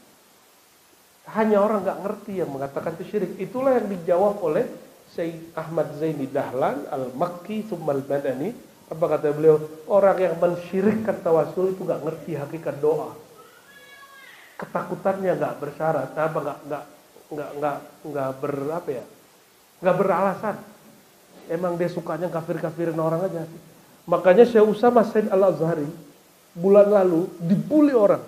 Hanya orang nggak ngerti yang mengatakan itu syirik. Itulah yang dijawab oleh Syekh Ahmad Zaini Dahlan Al-Makki Tsummal Badani. Apa kata beliau? Orang yang mensyirikkan tawassul itu nggak ngerti hakikat doa. Ketakutannya nggak bersyarat, nggak beralasan. Emang dia sukanya kafir-kafirin orang aja. Makanya Syekh Utsama Said Al-Azhari bulan lalu dibully orang.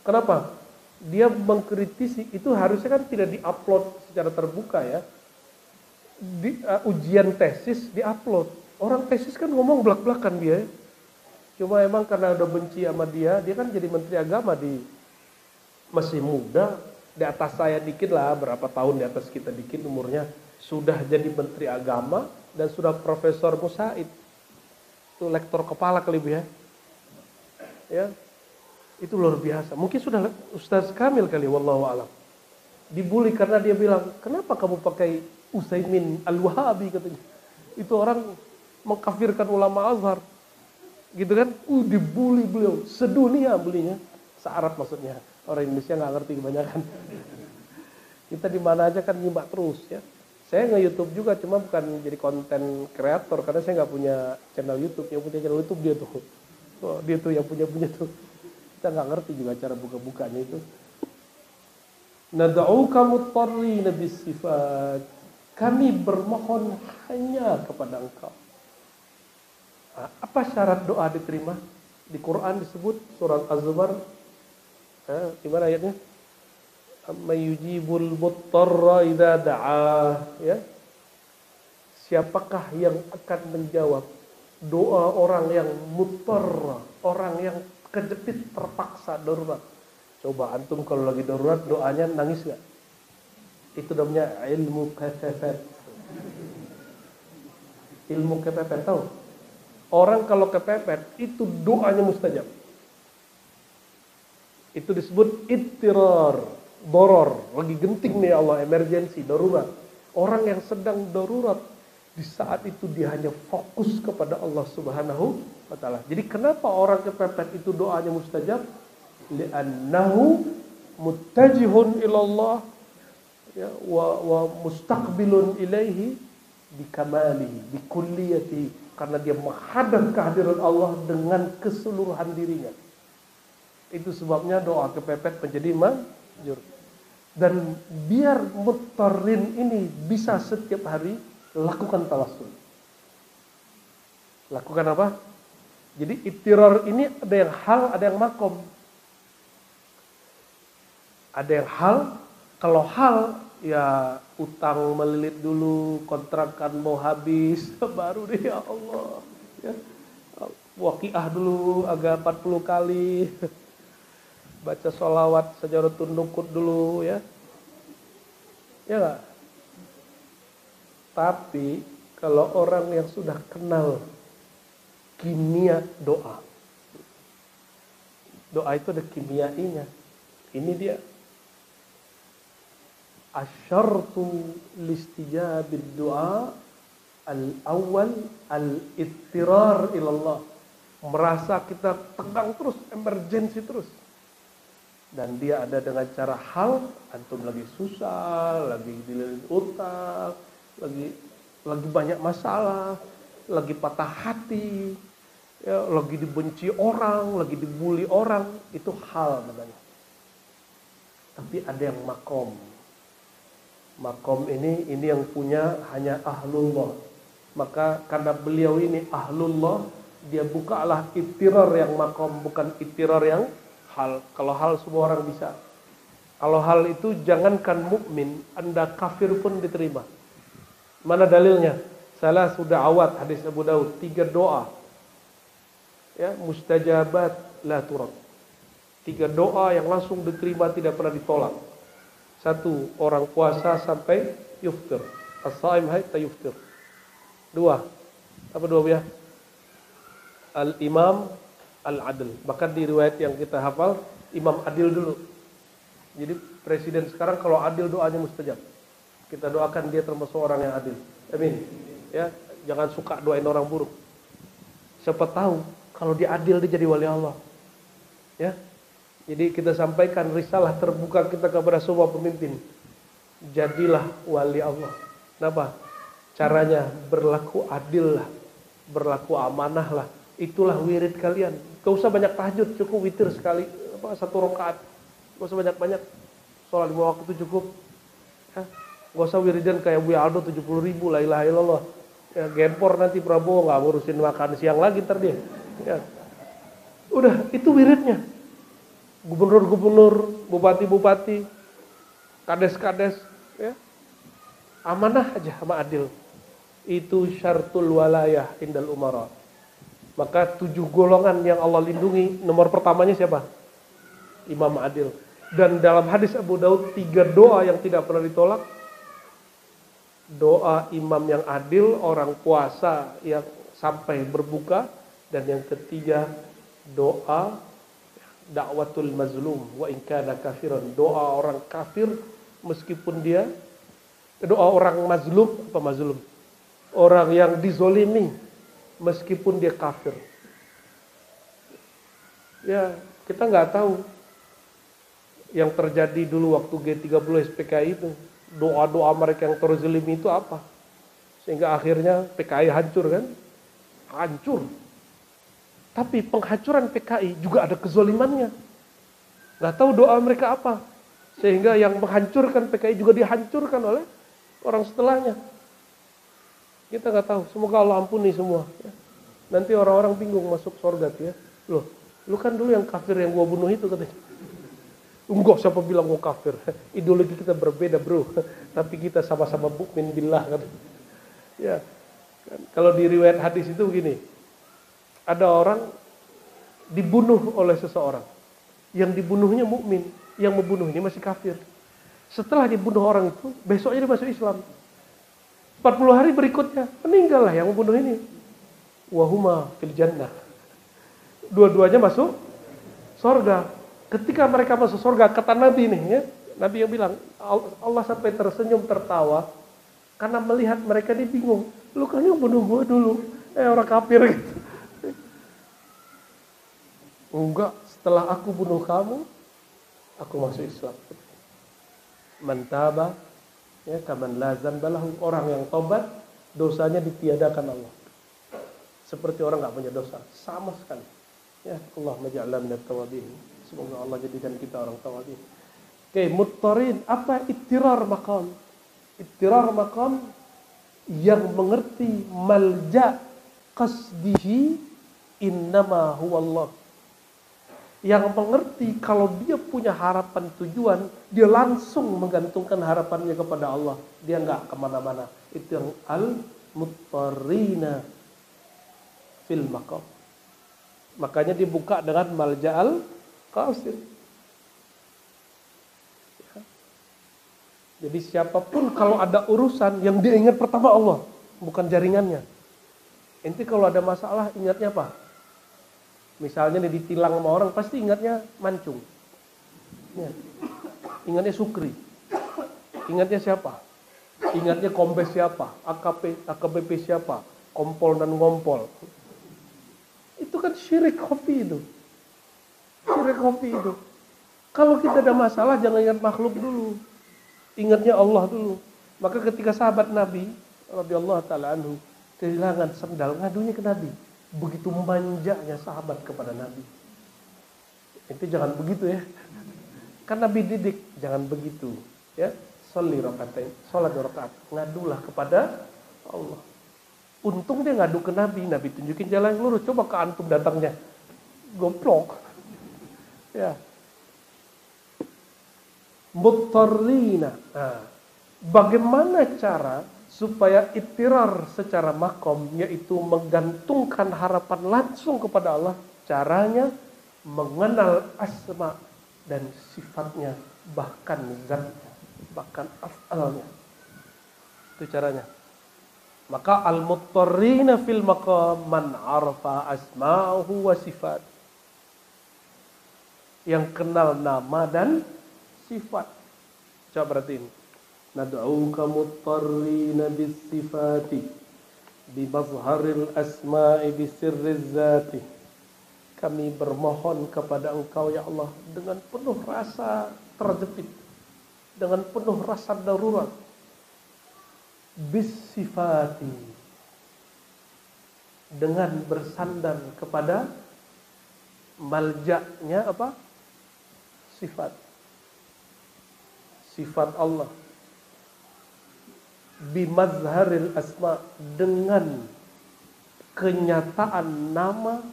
Kenapa? Dia mengkritisi, itu harusnya kan tidak diupload secara terbuka ya. Ujian tesis diupload. Orang tesis kan ngomong belak-belakan dia. Cuma emang karena udah benci sama dia kan jadi menteri agama masih muda, di atas saya dikit lah, berapa tahun di atas kita dikit umurnya, sudah jadi menteri agama dan sudah Profesor Musaid. Itu lektor kepala kali ya. Ya. Itu luar biasa. Mungkin sudah Ustaz Kamil kali, wallahu a'lam. Dibully karena dia bilang, "Kenapa kamu pakai Utsaimin Al-Wahabi?" katanya. Itu orang mengkafirkan ulama Azhar. Gitu kan? Dibully beliau, sedunia belinya. Se-Arab maksudnya. Orang Indonesia nggak ngerti kebanyakan. Kita di mana aja kan nyimak terus ya. Saya nge-YouTube juga, cuma bukan jadi konten kreator karena saya nggak punya channel YouTube. Yang punya channel YouTube dia tuh. Oh, dia tuh yang punya tuh. Kita nggak ngerti juga cara buka-bukanya itu. Nad'uka muttarrina bis-sifat. Kami bermohon hanya kepada Engkau. Nah, apa syarat doa diterima? Di Quran disebut surat Az-Zumar. Gimana ayatnya? Mayujibul muttarra idza da'a, ya. Siapakah yang akan menjawab doa orang yang muttarra, orang yang kejepit, terpaksa, darurat. Coba antum kalau lagi darurat doanya nangis enggak? Itu namanya ilmu kepepet. Ilmu kepepet tahu? Orang kalau kepepet itu doanya mustajab. Itu disebut ittirar, doror, lagi genting nih Allah, emergency, darurat. Orang yang sedang darurat, di saat itu dia hanya fokus kepada Allah Subhanahu wa ta'ala. Jadi kenapa orang kepepet itu doanya mustajab? Li'annahu muttajihun ilallah ya, wa mustaqbilun ilaihi bikamalihi, bikulliyatihi. Karena dia menghadap kehadiran Allah dengan keseluruhan dirinya. Itu sebabnya doa kepepet menjadi manjur. Dan biar muttarrin ini bisa setiap hari lakukan tawassul. Lakukan apa? Jadi ittirar ini ada yang hal, ada yang makom. Ada yang hal, kalau hal ya utang melilit dulu, kontrakan mau habis, baru deh ya Allah. Ya. Waqiah dulu agak 40 kali. Baca sholawat sajaratun nukut dulu ya. Ya enggak? Tapi kalau orang yang sudah kenal kimia doa. Doa itu ada kimiainya. Ini dia. Asyartu listijabid doa al-awwal al-ittirar ilallah. Merasa kita tegang terus, emergensi terus. Dan dia ada dengan cara hal, antum lagi susah, lagi dililit utang, lagi banyak masalah, lagi patah hati, ya, lagi dibenci orang, lagi dibully orang, itu hal namanya. Tapi ada yang makom. Makom ini yang punya hanya ahlullah. Maka karena beliau ini ahlullah, dia bukalah ittirar yang makom, bukan ittirar yang hal. Kalau hal semua orang bisa. Kalau hal itu jangankan mukmin, Anda kafir pun diterima. Mana dalilnya? Salah sudah awat hadis Abu Daud, 3 doa. Ya, mustajabat la turad. 3 doa yang langsung diterima, tidak pernah ditolak. 1, orang puasa sampai yuftir. As-shaim hatta yuftir. 2, apa 2 ya? Al-imam al-adil. Bahkan di riwayat yang kita hafal, imam adil dulu. Jadi presiden sekarang kalau adil doanya mustajab. Kita doakan dia termasuk orang yang adil. Amin. Ya, jangan suka doain orang buruk. Siapa tahu kalau dia adil dia jadi wali Allah. Ya. Jadi kita sampaikan risalah terbuka kita kepada semua pemimpin. Jadilah wali Allah. Kenapa? Caranya berlaku adil lah, berlaku amanah lah. Itulah wirid kalian. Gak usah banyak tahajud, cukup witir sekali, 1 rakaat. Gak usah banyak-banyak. Sholat 5 waktu itu cukup. Ya. Gak usah wiridan kayak Bu Aldo 70.000, la ilaha illallah. Ya, gempor nanti Prabowo gak ngurusin makan siang lagi ntar dia. Ya. Udah, itu wiridnya. Gubernur-gubernur, bupati-bupati, kades-kades, ya. Amanah aja sama adil. Itu syartul walayah indal umara. Maka 7 golongan yang Allah lindungi, nomor pertamanya siapa? Imam adil. Dan dalam hadis Abu Daud 3 doa yang tidak pernah ditolak. Doa imam yang adil, orang puasa yang sampai berbuka, dan yang ketiga doa dakwatul mazlum wa in kana kafiran. Doa orang kafir meskipun dia, doa orang mazlum, apa mazlum? Orang yang dizolimi meskipun dia kafir. Ya, kita nggak tahu yang terjadi dulu waktu G30 SPKI itu. Doa-doa mereka yang terzolimi itu apa? Sehingga akhirnya PKI hancur kan? Hancur. Tapi penghancuran PKI juga ada kezolimannya. Nggak tahu doa mereka apa. Sehingga yang menghancurkan PKI juga dihancurkan oleh orang setelahnya. Kita nggak tahu. Semoga Allah ampuni semua. Ya. Nanti orang-orang bingung masuk surga tuh ya. Loh, lu kan dulu yang kafir yang gua bunuh itu katanya. Enggak, siapa bilang gua kafir? Ideologi kita berbeda bro. Tapi kita sama-sama mukmin billah kan. Ya. Kalau di riwayat hadis itu begini. Ada orang dibunuh oleh seseorang. Yang dibunuhnya mukmin, yang membunuh ini masih kafir. Setelah dibunuh orang itu, besoknya dia masuk Islam. 40 hari berikutnya, meninggallah yang membunuh ini. Wahuma fil jannah. Dua-duanya masuk surga. Ketika mereka masuk surga, kata Nabi nih ya, Nabi yang bilang, Allah sampai tersenyum tertawa karena melihat mereka dia bingung. Lu kan yang bunuh gua dulu, orang kafir gitu. Enggak, setelah aku bunuh kamu, aku masuk Islam. Mantaba, ya kaman lazan balahu, orang yang tobat, dosanya ditiadakan Allah. Seperti orang nggak punya dosa, sama sekali. Ya Allah maj'alna minat tawabin. Semoga Allah jadikan kita orang tawabin. Oke, muttarin, apa ittirar maqam? Ittirar maqam yang mengerti malja qasdihi innama huwa Allah. Yang mengerti kalau dia punya harapan tujuan, dia langsung menggantungkan harapannya kepada Allah. Dia nggak kemana-mana. Itu yang al-muttarina fil maqam. Makanya dibuka dengan malja'al qasid. Ya. Jadi siapapun kalau ada urusan yang dia ingat pertama Allah, bukan jaringannya. Inti kalau ada masalah ingatnya apa? Misalnya nih ditilang sama orang, pasti ingatnya mancung. Ya. Ingatnya Sukri. Ingatnya siapa? Ingatnya kombes siapa? AKBP siapa? Kompol dan ngompol. Itu kan syirik kopi itu. Syirik kopi itu. Kalau kita ada masalah jangan ingat makhluk dulu. Ingatnya Allah dulu. Maka ketika sahabat Nabi radhiyallahu taala anhu kehilangan sendal, ngadunya ke Nabi. Begitu manjanya sahabat kepada Nabi. Itu jangan begitu ya. Kan Nabi didik, jangan begitu. Ya, sholli rakaatain, salat 2 rakaat. Ngadulah kepada Allah. Untung dia ngadu ke Nabi, Nabi tunjukin jalan yang lurus. Coba ke antum datangnya. Goblok. Ya. Muttarrina. Nah, bagaimana cara supaya ittirar secara makom, yaitu menggantungkan harapan langsung kepada Allah? Caranya mengenal asma dan sifatnya, bahkan zatnya, bahkan af'alnya. Itu caranya. Maka al-muttarrina fil maqam man arafa asma'ahu wa sifat. Yang kenal nama dan sifat. Coba perhatiin. Nad'uka muttarrina bis sifati bi mazharil asma'i bi sirriz zati. Kami bermohon kepada Engkau ya Allah dengan penuh rasa terjepit, dengan penuh rasa darurat. Bis sifati, dengan bersandar kepada maljaknya apa? Sifat. Sifat Allah. Bimazharil asma, dengan kenyataan nama,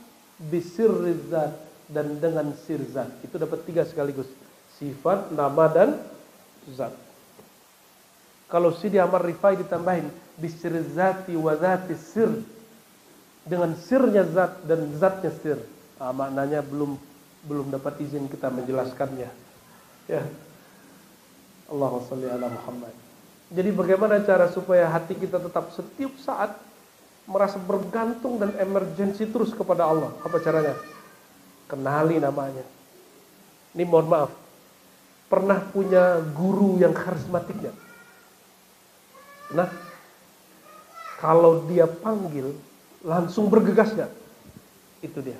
bisirrizat, dan dengan sirzat. Itu dapat 3 sekaligus. Sifat, nama, dan zat. Kalau Sidi Amar Rifai ditambahin bisirzati wa zati sir, dengan sirnya zat dan zatnya sir. Maknanya belum dapat izin kita menjelaskannya. Ya. Allahumma shalli ala Muhammad. Jadi bagaimana cara supaya hati kita tetap setiap saat merasa bergantung dan emergensi terus kepada Allah? Apa caranya? Kenali namanya. Ini mohon maaf, pernah punya guru yang karismatiknya. Nah, kalau dia panggil langsung bergegasnya. Itu dia.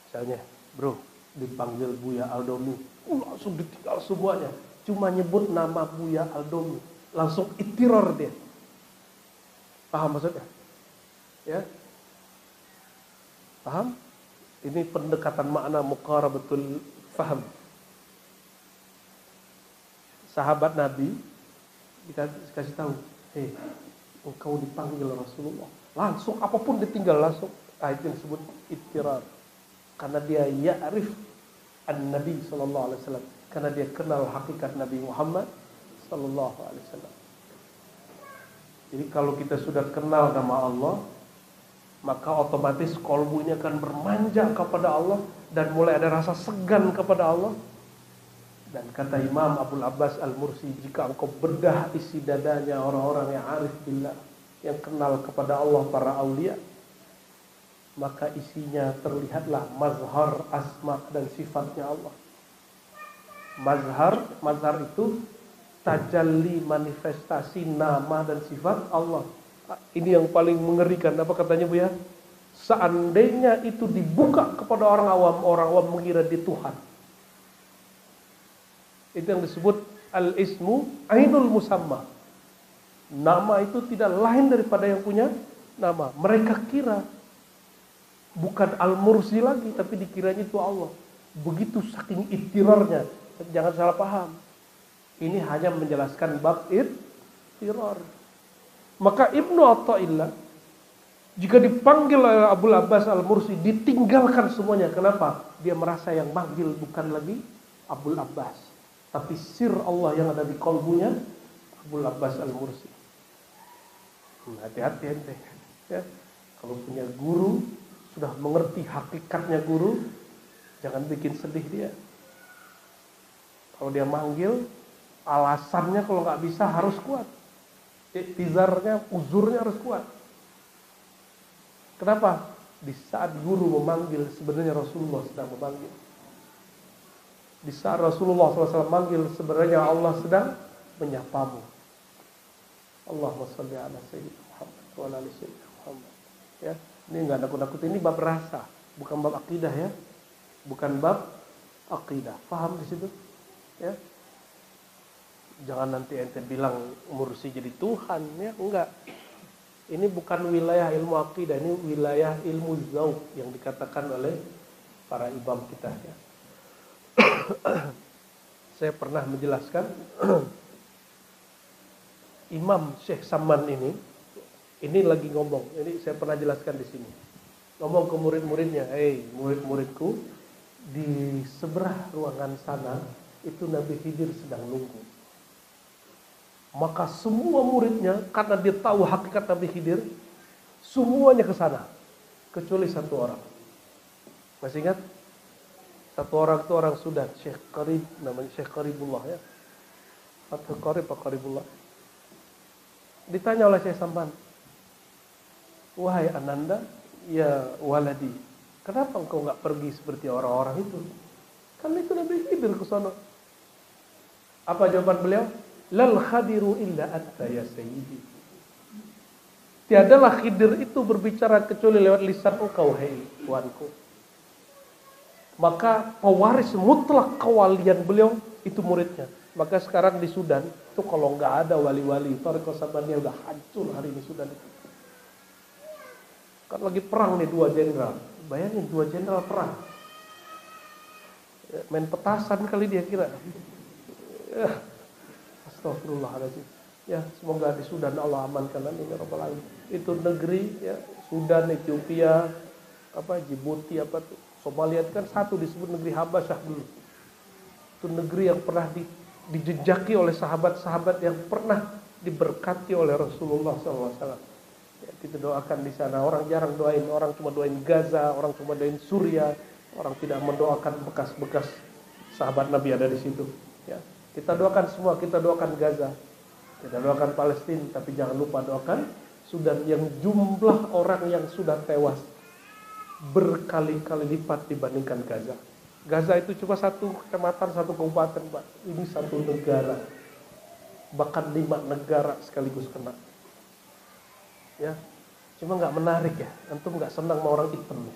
Misalnya, bro, dipanggil Buya Aldomi, langsung ditinggal semuanya. Cuma nyebut nama Buya Aldomi, langsung itiror dia. Paham maksudnya? Ya, paham? Ini pendekatan makna muqarabatul faham. Sahabat Nabi dikasih tahu, engkau dipanggil Rasulullah, langsung apapun ditinggal langsung. Itu yang disebut ittirar, karena dia ya'rif an-nabi sallallahu alaihi wasallam, karena dia kenal hakikat Nabi Muhammad sallallahu alaihi wasallam. Jadi kalau kita sudah kenal nama Allah, maka otomatis kolbu ini akan bermanja kepada Allah dan mulai ada rasa segan kepada Allah. Dan kata Imam Abul Abbas Al-Mursi, jika engkau bedah isi dadanya orang-orang yang arif billah, yang kenal kepada Allah, para aulia, maka isinya terlihatlah mazhar asma dan sifatnya Allah. Mazhar itu tajalli, manifestasi nama dan sifat Allah. Ini yang paling mengerikan. Apa katanya Bu ya? Seandainya itu dibuka kepada orang awam mengira dia Tuhan. Itu yang disebut al-ismu ainul musamma. Nama itu tidak lain daripada yang punya nama. Mereka kira bukan Al-Mursi lagi, tapi dikiranya itu Allah. Begitu saking ittirarnya. Jangan salah paham. Ini hanya menjelaskan bab ittirar. Maka Ibnu Athaillah jika dipanggil oleh Abul Abbas Al-Mursi, ditinggalkan semuanya. Kenapa? Dia merasa yang manggil bukan lagi Abul Abbas, tapi sir Allah yang ada di kalbunya Abul Abbas Al-Mursi. Hati-hati ente. Ya. Kalau punya guru, sudah mengerti hakikatnya guru, jangan bikin sedih dia. Kalau dia manggil, alasannya kalau nggak bisa harus kuat. Iktizarnya, uzurnya harus kuat. Kenapa? Di saat guru memanggil, sebenarnya Rasulullah sedang memanggil. Di saat Rasulullah SAW manggil, sebenarnya Allah sedang menyapamu. Allahumma shalli ala sayyidina Muhammad wa ala ali sayyidina Muhammad. Ya, ini enggak nakut-nakut, ini bab rasa, bukan bab akidah ya. Bukan bab akidah. Paham di situ? Ya. Jangan nanti ente bilang Mursi jadi Tuhan ya, enggak. Ini bukan wilayah ilmu akidah, ini wilayah ilmu zauq yang dikatakan oleh para imam kita ya. Saya pernah menjelaskan Imam Syekh Saman ini lagi ngomong. Ini saya pernah jelaskan di sini. Ngomong ke murid-muridnya, murid-muridku, di seberang ruangan sana itu Nabi Khidir sedang nunggu. Maka semua muridnya, karena dia tahu hakikat Nabi Khidir, semuanya ke sana kecuali satu orang. Masih ingat? Satu orang itu orang Sudan, Syekh Qarib, namanya Syekh Qaribullah ya. Fathul Qarib atau Qaribullah. Ditanya oleh Syekh Samban, wahai Ananda, ya waladi, kenapa engkau nggak pergi seperti orang-orang itu? Kan itu Nabi Khidir ke sana. Apa jawaban beliau? Lal khadiru illa atta ya sayyidi. Tiadalah Khidir itu berbicara kecuali lewat lisan engkau, hai tuanku. Maka pewaris mutlak kewalian beliau itu muridnya. Maka sekarang di Sudan itu kalau nggak ada wali-wali, Thariqah Sabaniyah udah hancur hari ini Sudan itu. Kan lagi perang nih 2 jenderal. Bayangin 2 jenderal perang. Main petasan kali dia kira. Ya. Astagfirullahaladzim. Ya, semoga di Sudan Allah amankan ini ya Rabbal Alamin. Itu negeri ya, Sudan, Ethiopia, Djibouti tuh. Somalia itu kan satu disebut negeri Habasyah dulu. Itu negeri yang pernah dijejaki oleh sahabat-sahabat yang pernah diberkati oleh Rasulullah SAW. Ya, kita doakan di sana. Orang jarang doain, orang cuma doain Gaza, orang cuma doain Suriah, orang tidak mendoakan bekas-bekas sahabat Nabi ada di situ. Ya, kita doakan semua, kita doakan Gaza, kita doakan Palestina, tapi jangan lupa doakan Sudan yang jumlah orang yang sudah tewas berkali-kali lipat dibandingkan Gaza. Gaza itu cuma satu kecamatan, satu kabupaten, Pak. Ini satu negara. Bahkan 5 negara sekaligus kena. Ya, cuma nggak menarik ya. Antum nggak senang sama orang hitam ya.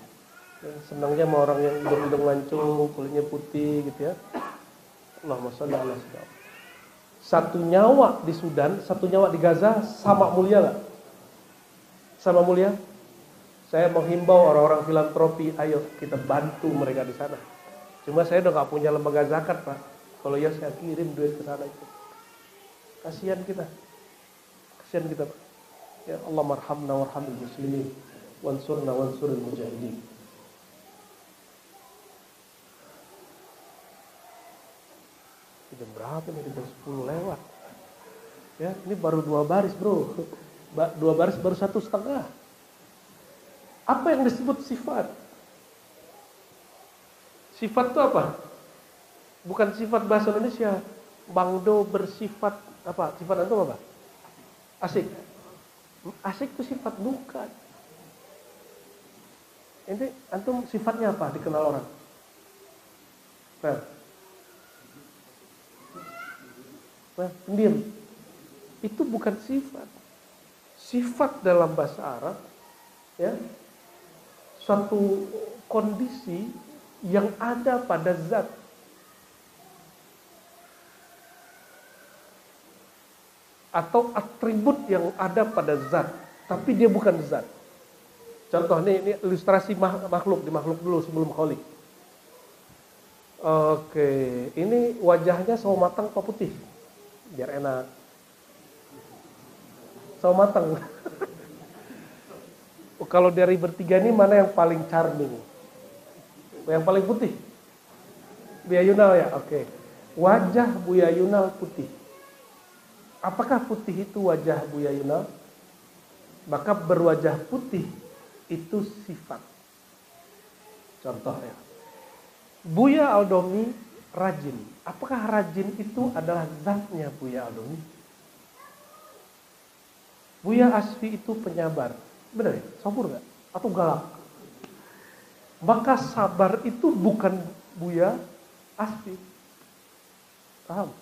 Senangnya sama orang yang hidung-hidung lancung, kulitnya putih gitu ya. Allahumma sholli ala sayyidina. Satu nyawa di Sudan, satu nyawa di Gaza sama mulia nggak? Sama mulia? Saya menghimbau orang-orang filantropi, ayo kita bantu mereka di sana. Cuma saya udah nggak punya lembaga zakat, Pak. Kalau ya saya kirim duit ke sana itu. Kasihan kita, Pak. Ya Allah marhamna warhamil muslimin, wansurna wansuril mujahidin. Jam berapa nih? Jam 10 lewat. Ya, ini baru 2 baris, bro. 2 baris baru 1,5. Apa yang disebut sifat? Sifat itu apa? Bukan sifat bahasa Indonesia. Bangdo bersifat apa? Sifat itu apa? Asik. Asik itu sifat, bukan. Ini antum sifatnya apa dikenal orang? Pendiam. Itu bukan sifat. Sifat dalam bahasa Arab ya, suatu kondisi yang ada pada zat. Atau atribut yang ada pada zat, tapi dia bukan zat. Contoh ini ilustrasi makhluk, di makhluk dulu sebelum kholik. Oke, ini wajahnya sawo matang apa putih? Biar enak. Sawo matang. Kalau dari bertiga ini mana yang paling charming? Yang paling putih? Buya Yunal ya? Oke. Wajah Buya Yunal putih. Apakah putih itu wajah Buya Yunal? Maka berwajah putih itu sifat. Contoh ya. Buya Aldomi rajin. Apakah rajin itu adalah zatnya Buya Aldomi? Buya Asfi itu penyabar. Benar ya? Sabur gak? Atau galak? Maka sabar itu bukan Buya Asfi. Paham?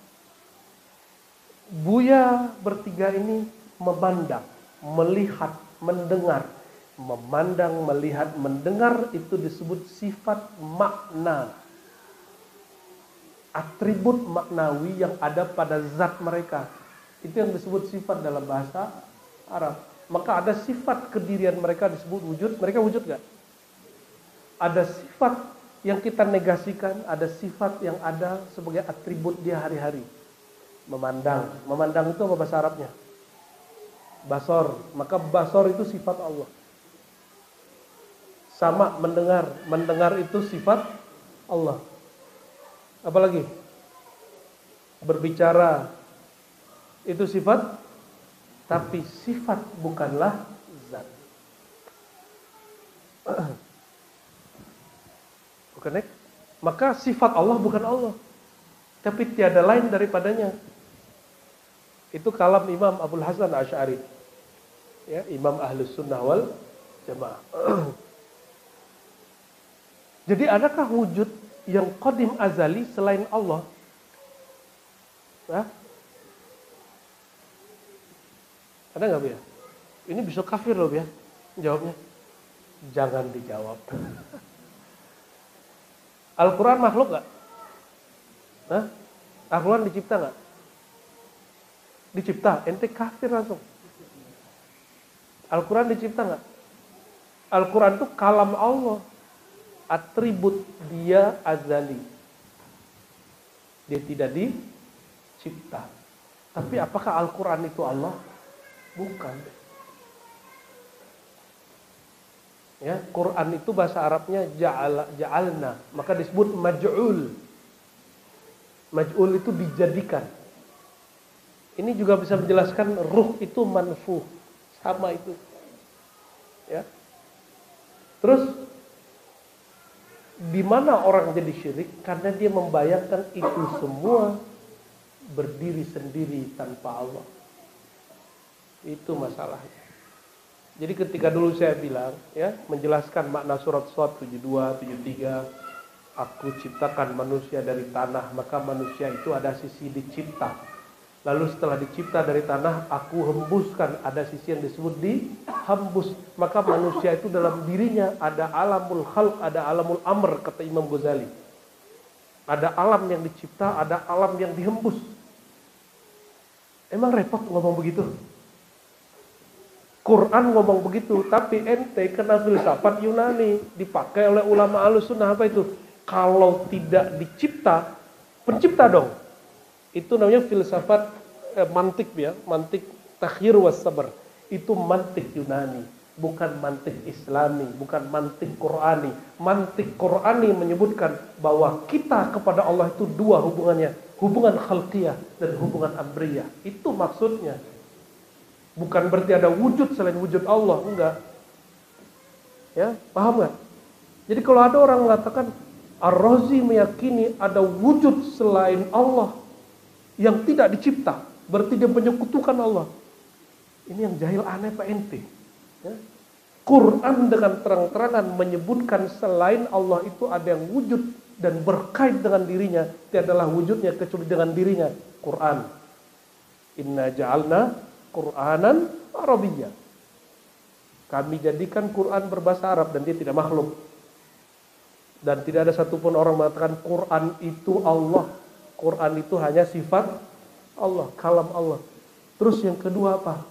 Buya bertiga ini memandang, melihat, mendengar. Memandang, melihat, mendengar itu disebut sifat makna. Atribut maknawi yang ada pada zat mereka. Itu yang disebut sifat dalam bahasa Arab. Maka ada sifat kedirian mereka disebut wujud. Mereka wujud gak? Ada sifat yang kita negasikan, ada sifat yang ada sebagai atribut dia hari-hari. Memandang. Memandang itu apa bahasa Arabnya? Basor. Maka basor itu sifat Allah. Sama mendengar. Mendengar itu sifat Allah. Apalagi? Berbicara. Itu sifat. Tapi sifat bukanlah zat. Bukan nek? Maka sifat Allah bukan Allah, tapi tiada lain daripadanya. Itu kalam Imam Abul Hasan Asy'ari, ya, Imam Ahlus Sunnah wal Jamaah. Jadi adakah wujud yang qadim azali selain Allah? Hah? Ada nggak, Bu ya? Ini bisa kafir loh, Bu ya. Jawabnya jangan dijawab. Al-Quran makhluk nggak? Hah? Al-Quran dicipta nggak? Dicipta, ente kafir langsung. Al-Quran dicipta nggak? Al-Quran itu kalam Allah, atribut dia azali. Dia tidak dicipta. Tapi apakah Al-Quran itu Allah? Bukan. Ya, Quran itu bahasa Arabnya ja'alna, maka disebut maj'ul. Maj'ul itu dijadikan. Ini juga bisa menjelaskan ruh itu manfuh, sama itu. Ya. Terus di mana orang jadi syirik? Karena dia membayangkan itu semua berdiri sendiri tanpa Allah. Itu masalahnya. Jadi ketika dulu saya bilang, ya, menjelaskan makna surat Shad 72, 73, aku ciptakan manusia dari tanah, maka manusia itu ada sisi dicipta. Lalu setelah dicipta dari tanah, aku hembuskan, ada sisi yang disebut dihembus. Maka manusia itu dalam dirinya ada alamul khalq, ada alamul amr, kata Imam Ghazali. Ada alam yang dicipta, ada alam yang dihembus. Emang repot ngomong begitu? Quran ngomong begitu, tapi ente kena filsafat Yunani, dipakai oleh ulama Ahlussunnah. Apa itu? Kalau tidak dicipta, pencipta dong. Itu namanya filsafat mantik, ya, mantik takhir was sabar. Itu mantik Yunani, bukan mantik Islami, bukan mantik Qurani. Mantik Qurani menyebutkan bahwa kita kepada Allah itu dua hubungannya, hubungan khalqiyah dan hubungan amriyah. Itu maksudnya. Bukan berarti ada wujud selain wujud Allah, enggak. Ya, paham enggak? Jadi kalau ada orang mengatakan Ar-Razi meyakini ada wujud selain Allah yang tidak dicipta, berarti dia menyekutukan Allah. Ini yang jahil aneh Pak ente. Ya. Quran dengan terang-terangan menyebutkan selain Allah itu ada yang wujud dan berkait dengan dirinya, tiadalah wujudnya kecuali dengan dirinya. Quran. Inna ja'alna Qur'anan Arabiyyah. Kami jadikan Quran berbahasa Arab dan dia tidak makhluk. Dan tidak ada satupun orang mengatakan Quran itu Allah. Quran itu hanya sifat Allah, kalam Allah. Terus yang kedua apa?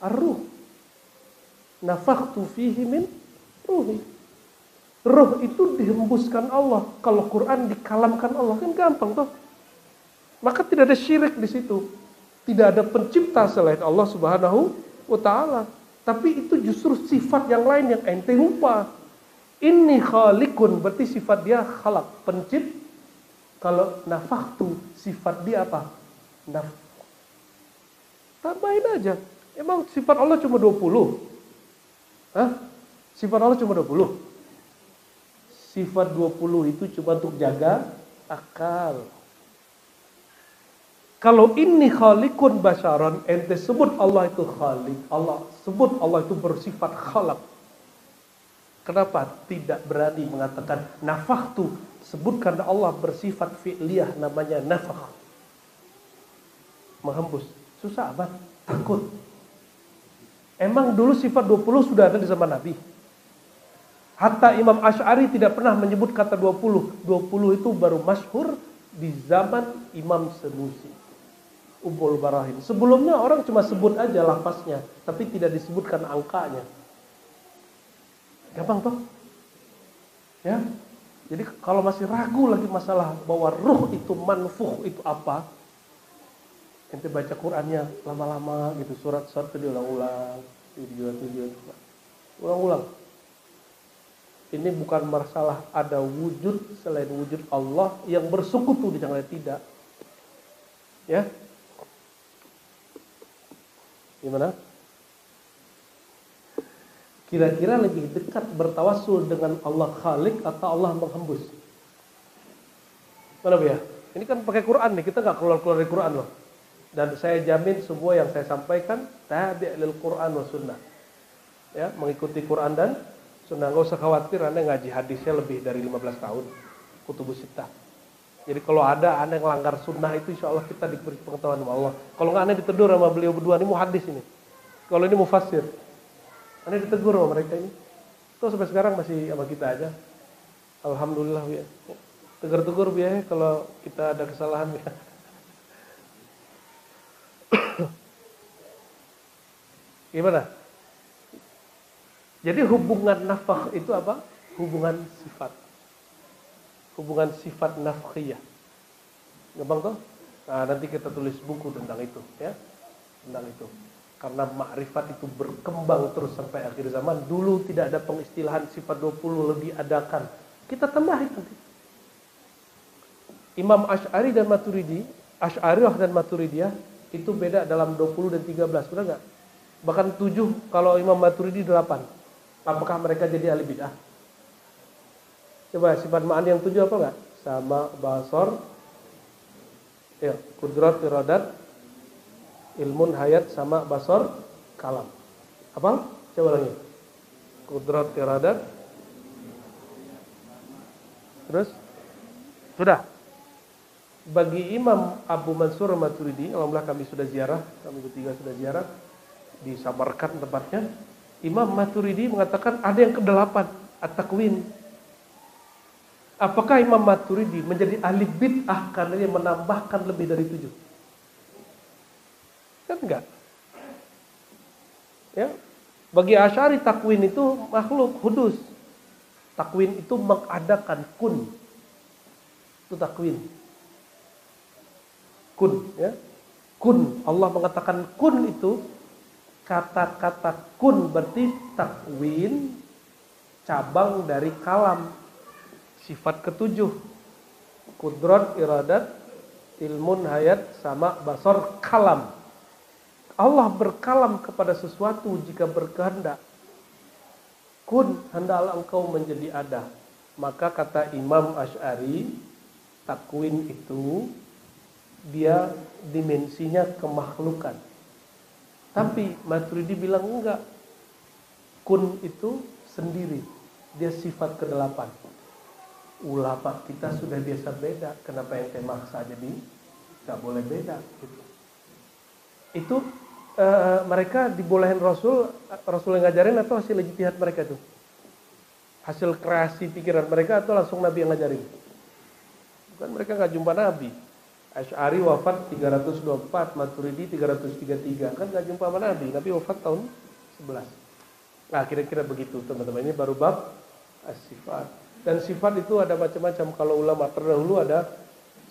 Ar-ruh. Nafakhtu fihi min ruhi. Ruh itu dihembuskan Allah. Kalau Quran dikalamkan Allah, kan gampang toh. Maka tidak ada syirik di situ. Tidak ada pencipta selain Allah Subhanahu wa ta'ala. Tapi itu justru sifat yang lain yang ente lupa. Inni khaliqun, berarti sifat dia khalaq, pencipt. Kalau nafakhtu, sifat dia apa? Tambahin aja. Emang sifat Allah cuma 20? Hah? Sifat Allah cuma 20? Sifat 20 itu cuma untuk jaga akal. Kalau ini khaliqun basyaran, ente sebut Allah itu khaliq, Allah sebut Allah itu bersifat khalaq. Kenapa tidak berani mengatakan nafakhtu? Sebutkan Allah bersifat fi'liyah, namanya nafakh. Menghembus. Susah amat, takut. Emang dulu sifat 20 sudah ada di zaman Nabi? Hatta Imam Asy'ari tidak pernah menyebut kata 20. 20 itu baru masyhur di zaman Imam Sanusi. Ubul Barahin. Sebelumnya orang cuma sebut aja lafaznya, tapi tidak disebutkan angkanya. Gampang toh? Ya. Jadi kalau masih ragu lagi masalah bahwa ruh itu manfuh itu apa? Ente baca Qur'annya lama-lama gitu, surat-surat itu diulang-ulang, ulang-ulang. Ini bukan masalah ada wujud selain wujud Allah yang bersekutu dengan tidak. Ya. Gimana? Kira-kira lebih dekat bertawassul dengan Allah Khalik atau Allah menghembus? Mana Bu ya? Ini kan pakai Quran nih, kita nggak keluar-keluar dari Quran loh. Dan saya jamin semua yang saya sampaikan tabi' lil Quran wa sunnah. Ya, mengikuti Quran dan sunnah. Nggak usah khawatir Anda ngaji hadisnya lebih dari 15 tahun. Kutubus sittah. Jadi kalau ada Anda yang langgar sunnah itu insya Allah kita diberi pengetahuan sama Allah. Kalau nggak Anda ditegur sama beliau berdua, ini muhadis ini. Kalau ini mufassir. Anda ditegur sama mereka ini. Terus sampai sekarang masih sama kita aja. Alhamdulillah ya. Tegur-tegur biaya kalau kita ada kesalahan ya. Gimana? Jadi hubungan nafkh itu apa? Hubungan sifat. Hubungan sifat nafkhiyah. Gampang toh? Nah, nanti kita tulis buku tentang itu ya. Tentang itu. Karena makrifat itu berkembang terus sampai akhir zaman. Dulu tidak ada pengistilahan sifat 20 lebih adakan. Kita tambahin nanti. Imam Asy'ari dan Maturidi, Asy'ariyah dan Maturidiyah itu beda dalam 20 dan 13, benar enggak? Bahkan 7 kalau Imam Maturidi 8. Apakah mereka jadi ahli bid'ah? Coba sifat ma'ani yang 7 apa enggak? Sama, basar, ya, kudrat, iradat, ilmun, hayat, sama, basar, kalam. Apa? Coba lagi. Kudrat, iradat. Terus? Sudah. Bagi Imam Abu Mansur Maturidi, alhamdulillah kami sudah ziarah, kami bertiga sudah ziarah di Samarkand tempatnya. Imam Maturidi mengatakan ada yang ke-8, at-takwin. Apakah Imam Maturidi menjadi ahli bid'ah karena dia menambahkan lebih dari 7? Kan enggak. Ya. Bagi Asy'ari takwin itu makhluk hudus. Takwin itu mengadakan kun. Itu takwin. Kun, ya. Kun, Allah mengatakan kun itu kata-kata kun berarti takwin cabang dari kalam. Sifat ke-7. Kudrat, iradat, ilmun, hayat, sama, basar, kalam. Allah berkalam kepada sesuatu jika berkehendak. Kun, hendaklah engkau menjadi ada. Maka kata Imam Asy'ari, takwin itu dia dimensinya kemakhlukan. Tapi Maturidi bilang enggak. Kun itu sendiri. Dia sifat ke-8. Ulama kita sudah biasa beda. Kenapa yang saya maksa jadi enggak boleh beda gitu. Itu mereka dibolehin Rasul yang ngajarin atau hasil ijtihad mereka tuh? Hasil kreasi pikiran mereka atau langsung Nabi yang ngajarin? Bukan, mereka enggak jumpa Nabi. Asy'ari wafat 324, Maturidi 333. Kan gak jumpa sama Nabi. Nabi wafat tahun 11. Nah, kira-kira begitu, teman-teman. Ini baru bab as-sifat. Dan sifat itu ada macam-macam. Kalau ulama terdahulu ada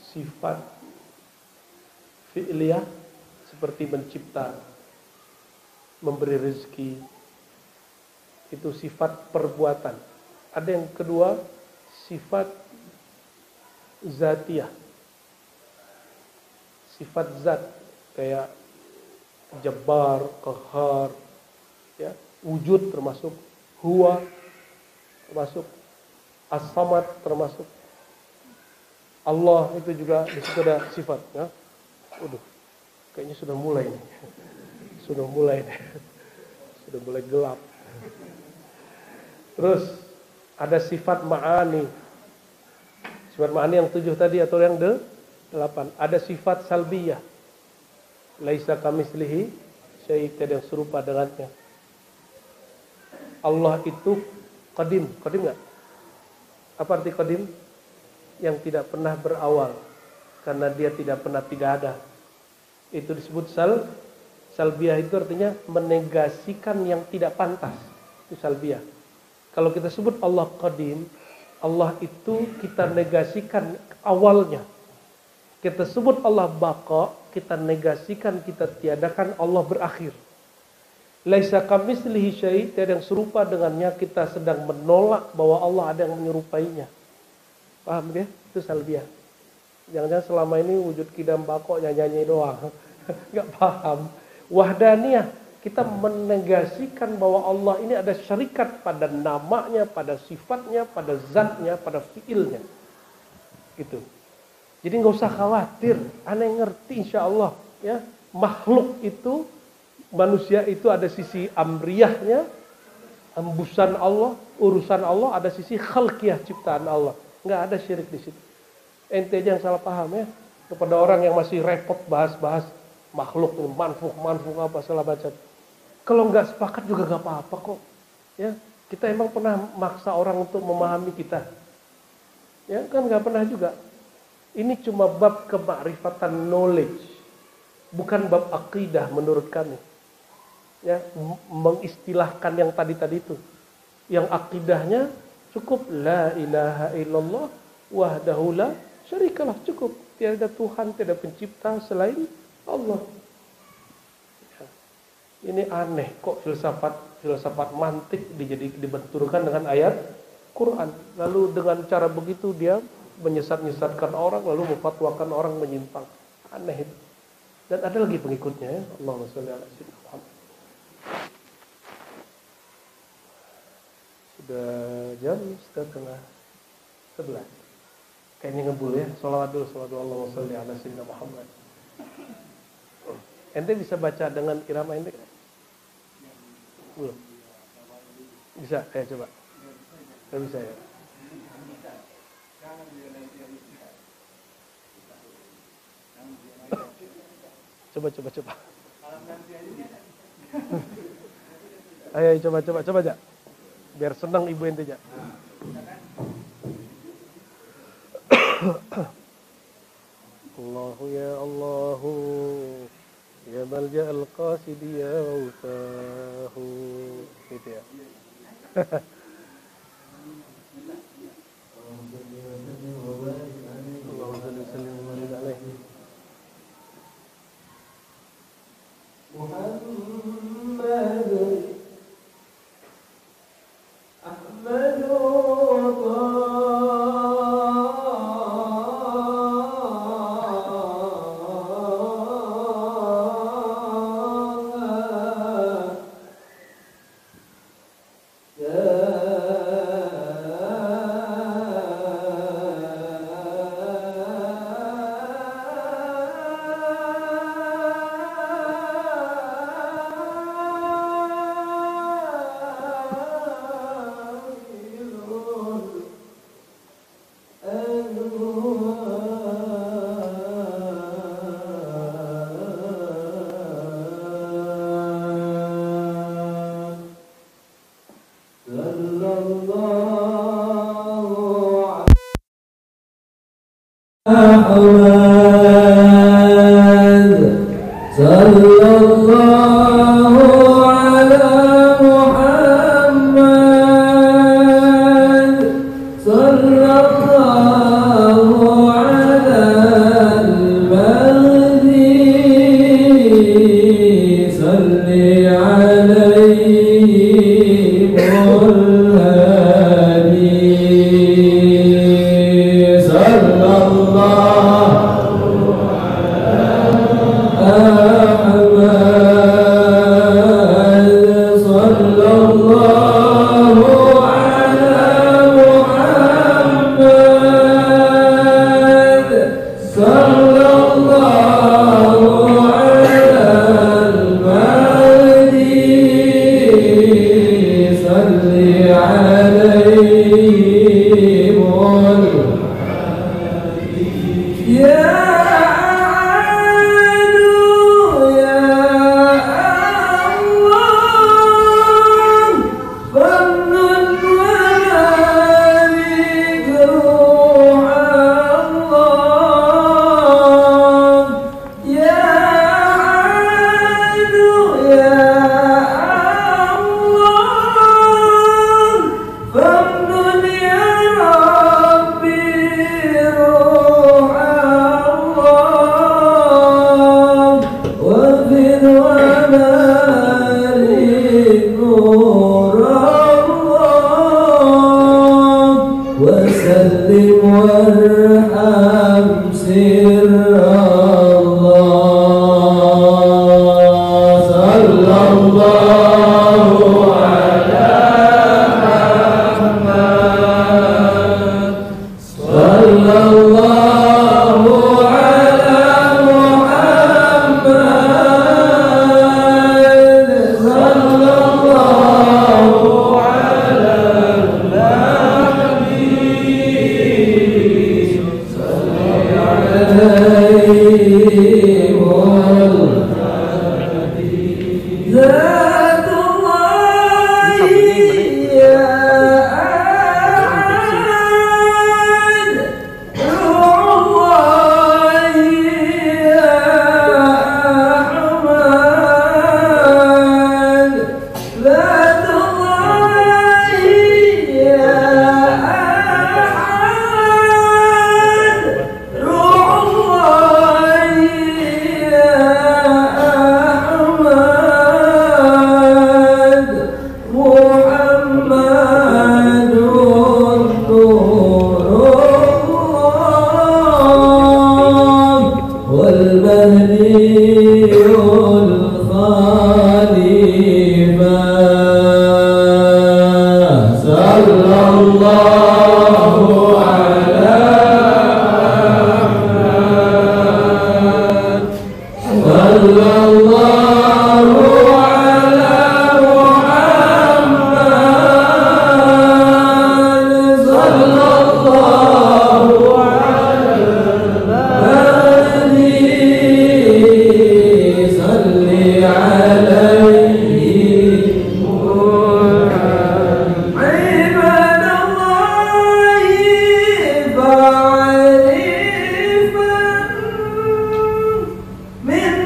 sifat fi'liyah seperti mencipta, memberi rezeki. Itu sifat perbuatan. Ada yang kedua, sifat zatiyah. Sifat zat kayak Jabbar, Qahar, ya, wujud termasuk, huwa termasuk, as-samad termasuk, Allah itu juga di situ ada sifat. Ya. Waduh, kayaknya sudah mulai nih, sudah mulai gelap. Terus ada sifat ma'ani, sifat ma'ani yang 7 tadi atau yang 8. Ada sifat salbiyah. Laisa kamitslihi syai', tiada yang serupa dengannya. Allah itu qadim. Qadim enggak? Apa arti qadim? Yang tidak pernah berawal. Karena dia tidak pernah tidak ada. Itu disebut salbiyah, itu artinya menegasikan yang tidak pantas. Itu salbiyah. Kalau kita sebut Allah qadim, Allah itu kita negasikan awalnya. Kita sebut Allah baqa, kita negasikan, kita tiadakan Allah berakhir. Laisa kamitslihi syai', tiada yang serupa dengannya, kita sedang menolak bahwa Allah ada yang menyerupainya. Paham ya? Itu salbiyah. Jangan-jangan selama ini wujud kidam baqa nyanyi doang. Enggak paham. Wahdaniyah, kita menegasikan bahwa Allah ini ada syarikat pada namanya, pada sifatnya, pada zatnya, pada fiilnya. Gitu. Jadi nggak usah khawatir, aneh ngerti insya Allah. Ya, makhluk itu, manusia itu ada sisi amriyahnya, embusan Allah, urusan Allah, ada sisi khalqiyah, ciptaan Allah. Nggak ada syirik di situ. Ente aja yang salah paham ya. Kepada orang yang masih repot bahas-bahas makhluk, manfuk apa salah baca. Kalau nggak sepakat juga nggak apa-apa kok. Ya, kita emang pernah maksa orang untuk memahami kita. Ya kan nggak pernah juga. Ini cuma bab kemakrifatan knowledge, bukan bab akidah menurut kami. Ya, mengistilahkan yang tadi itu. Yang akidahnya cukup la ilaha illallah wahdahu la syarikalah, cukup. Tiada Tuhan, tiada pencipta selain Allah. Ya. Ini aneh kok filsafat mantik dibenturkan dengan ayat Quran. Lalu dengan cara begitu dia menyesatkan orang, lalu memfatwakan orang menyimpang. Aneh itu. Dan ada lagi pengikutnya ya. Allahumma sholli ala sayyidina Muhammad. Sudah jam 10:30. Kayaknya ngebul ya. Sholawat dulu, Allahumma sholli ala sayyidina Muhammad. Ente bisa baca dengan irama ente? Belum. Bisa? Coba. Gak bisa ya? Coba. Ayo coba aja. Biar senang ibu ente aja. Allahu ya Allahu ya malja al-qasidi ya utahu. Gitu ya. Allahumma salli wa barik alaihi. Muhammad Ahmad Ahmad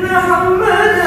محمد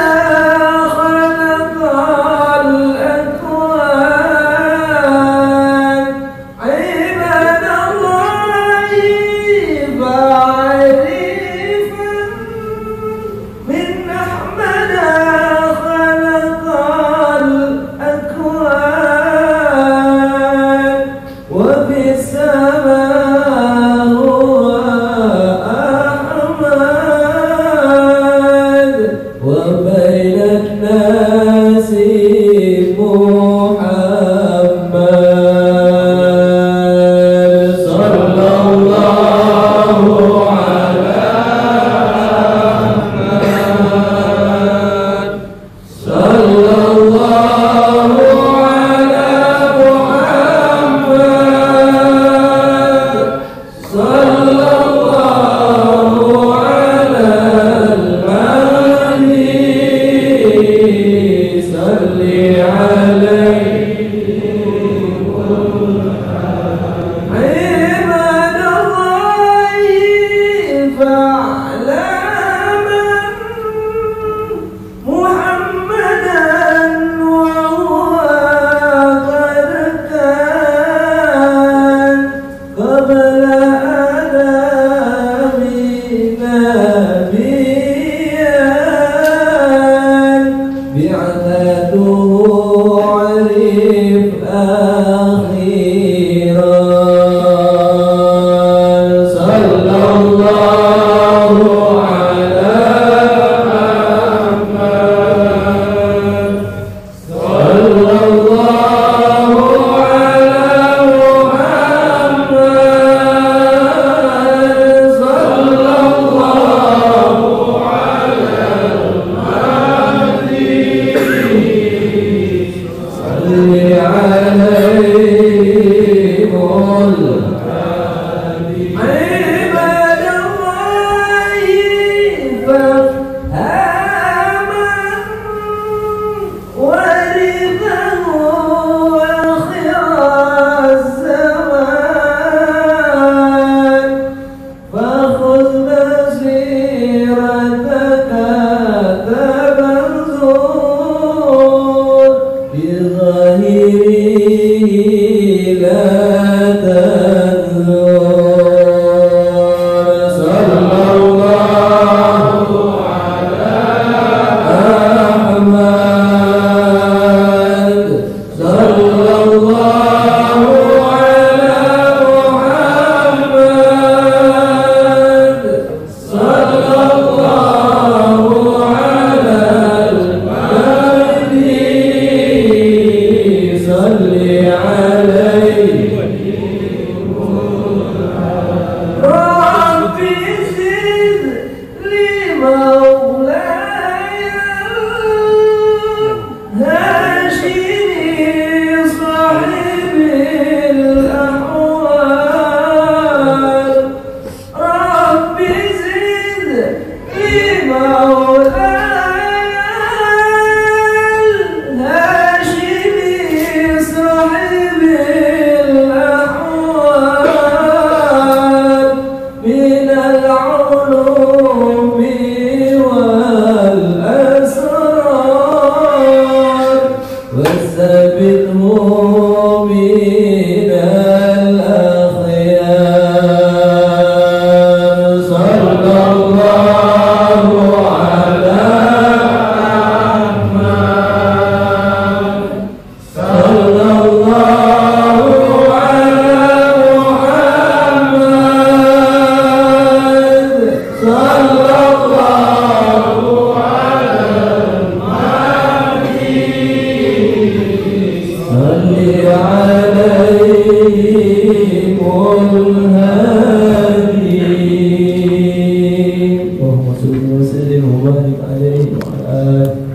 اللهم صل وسلم وبارك عليه وعلى آله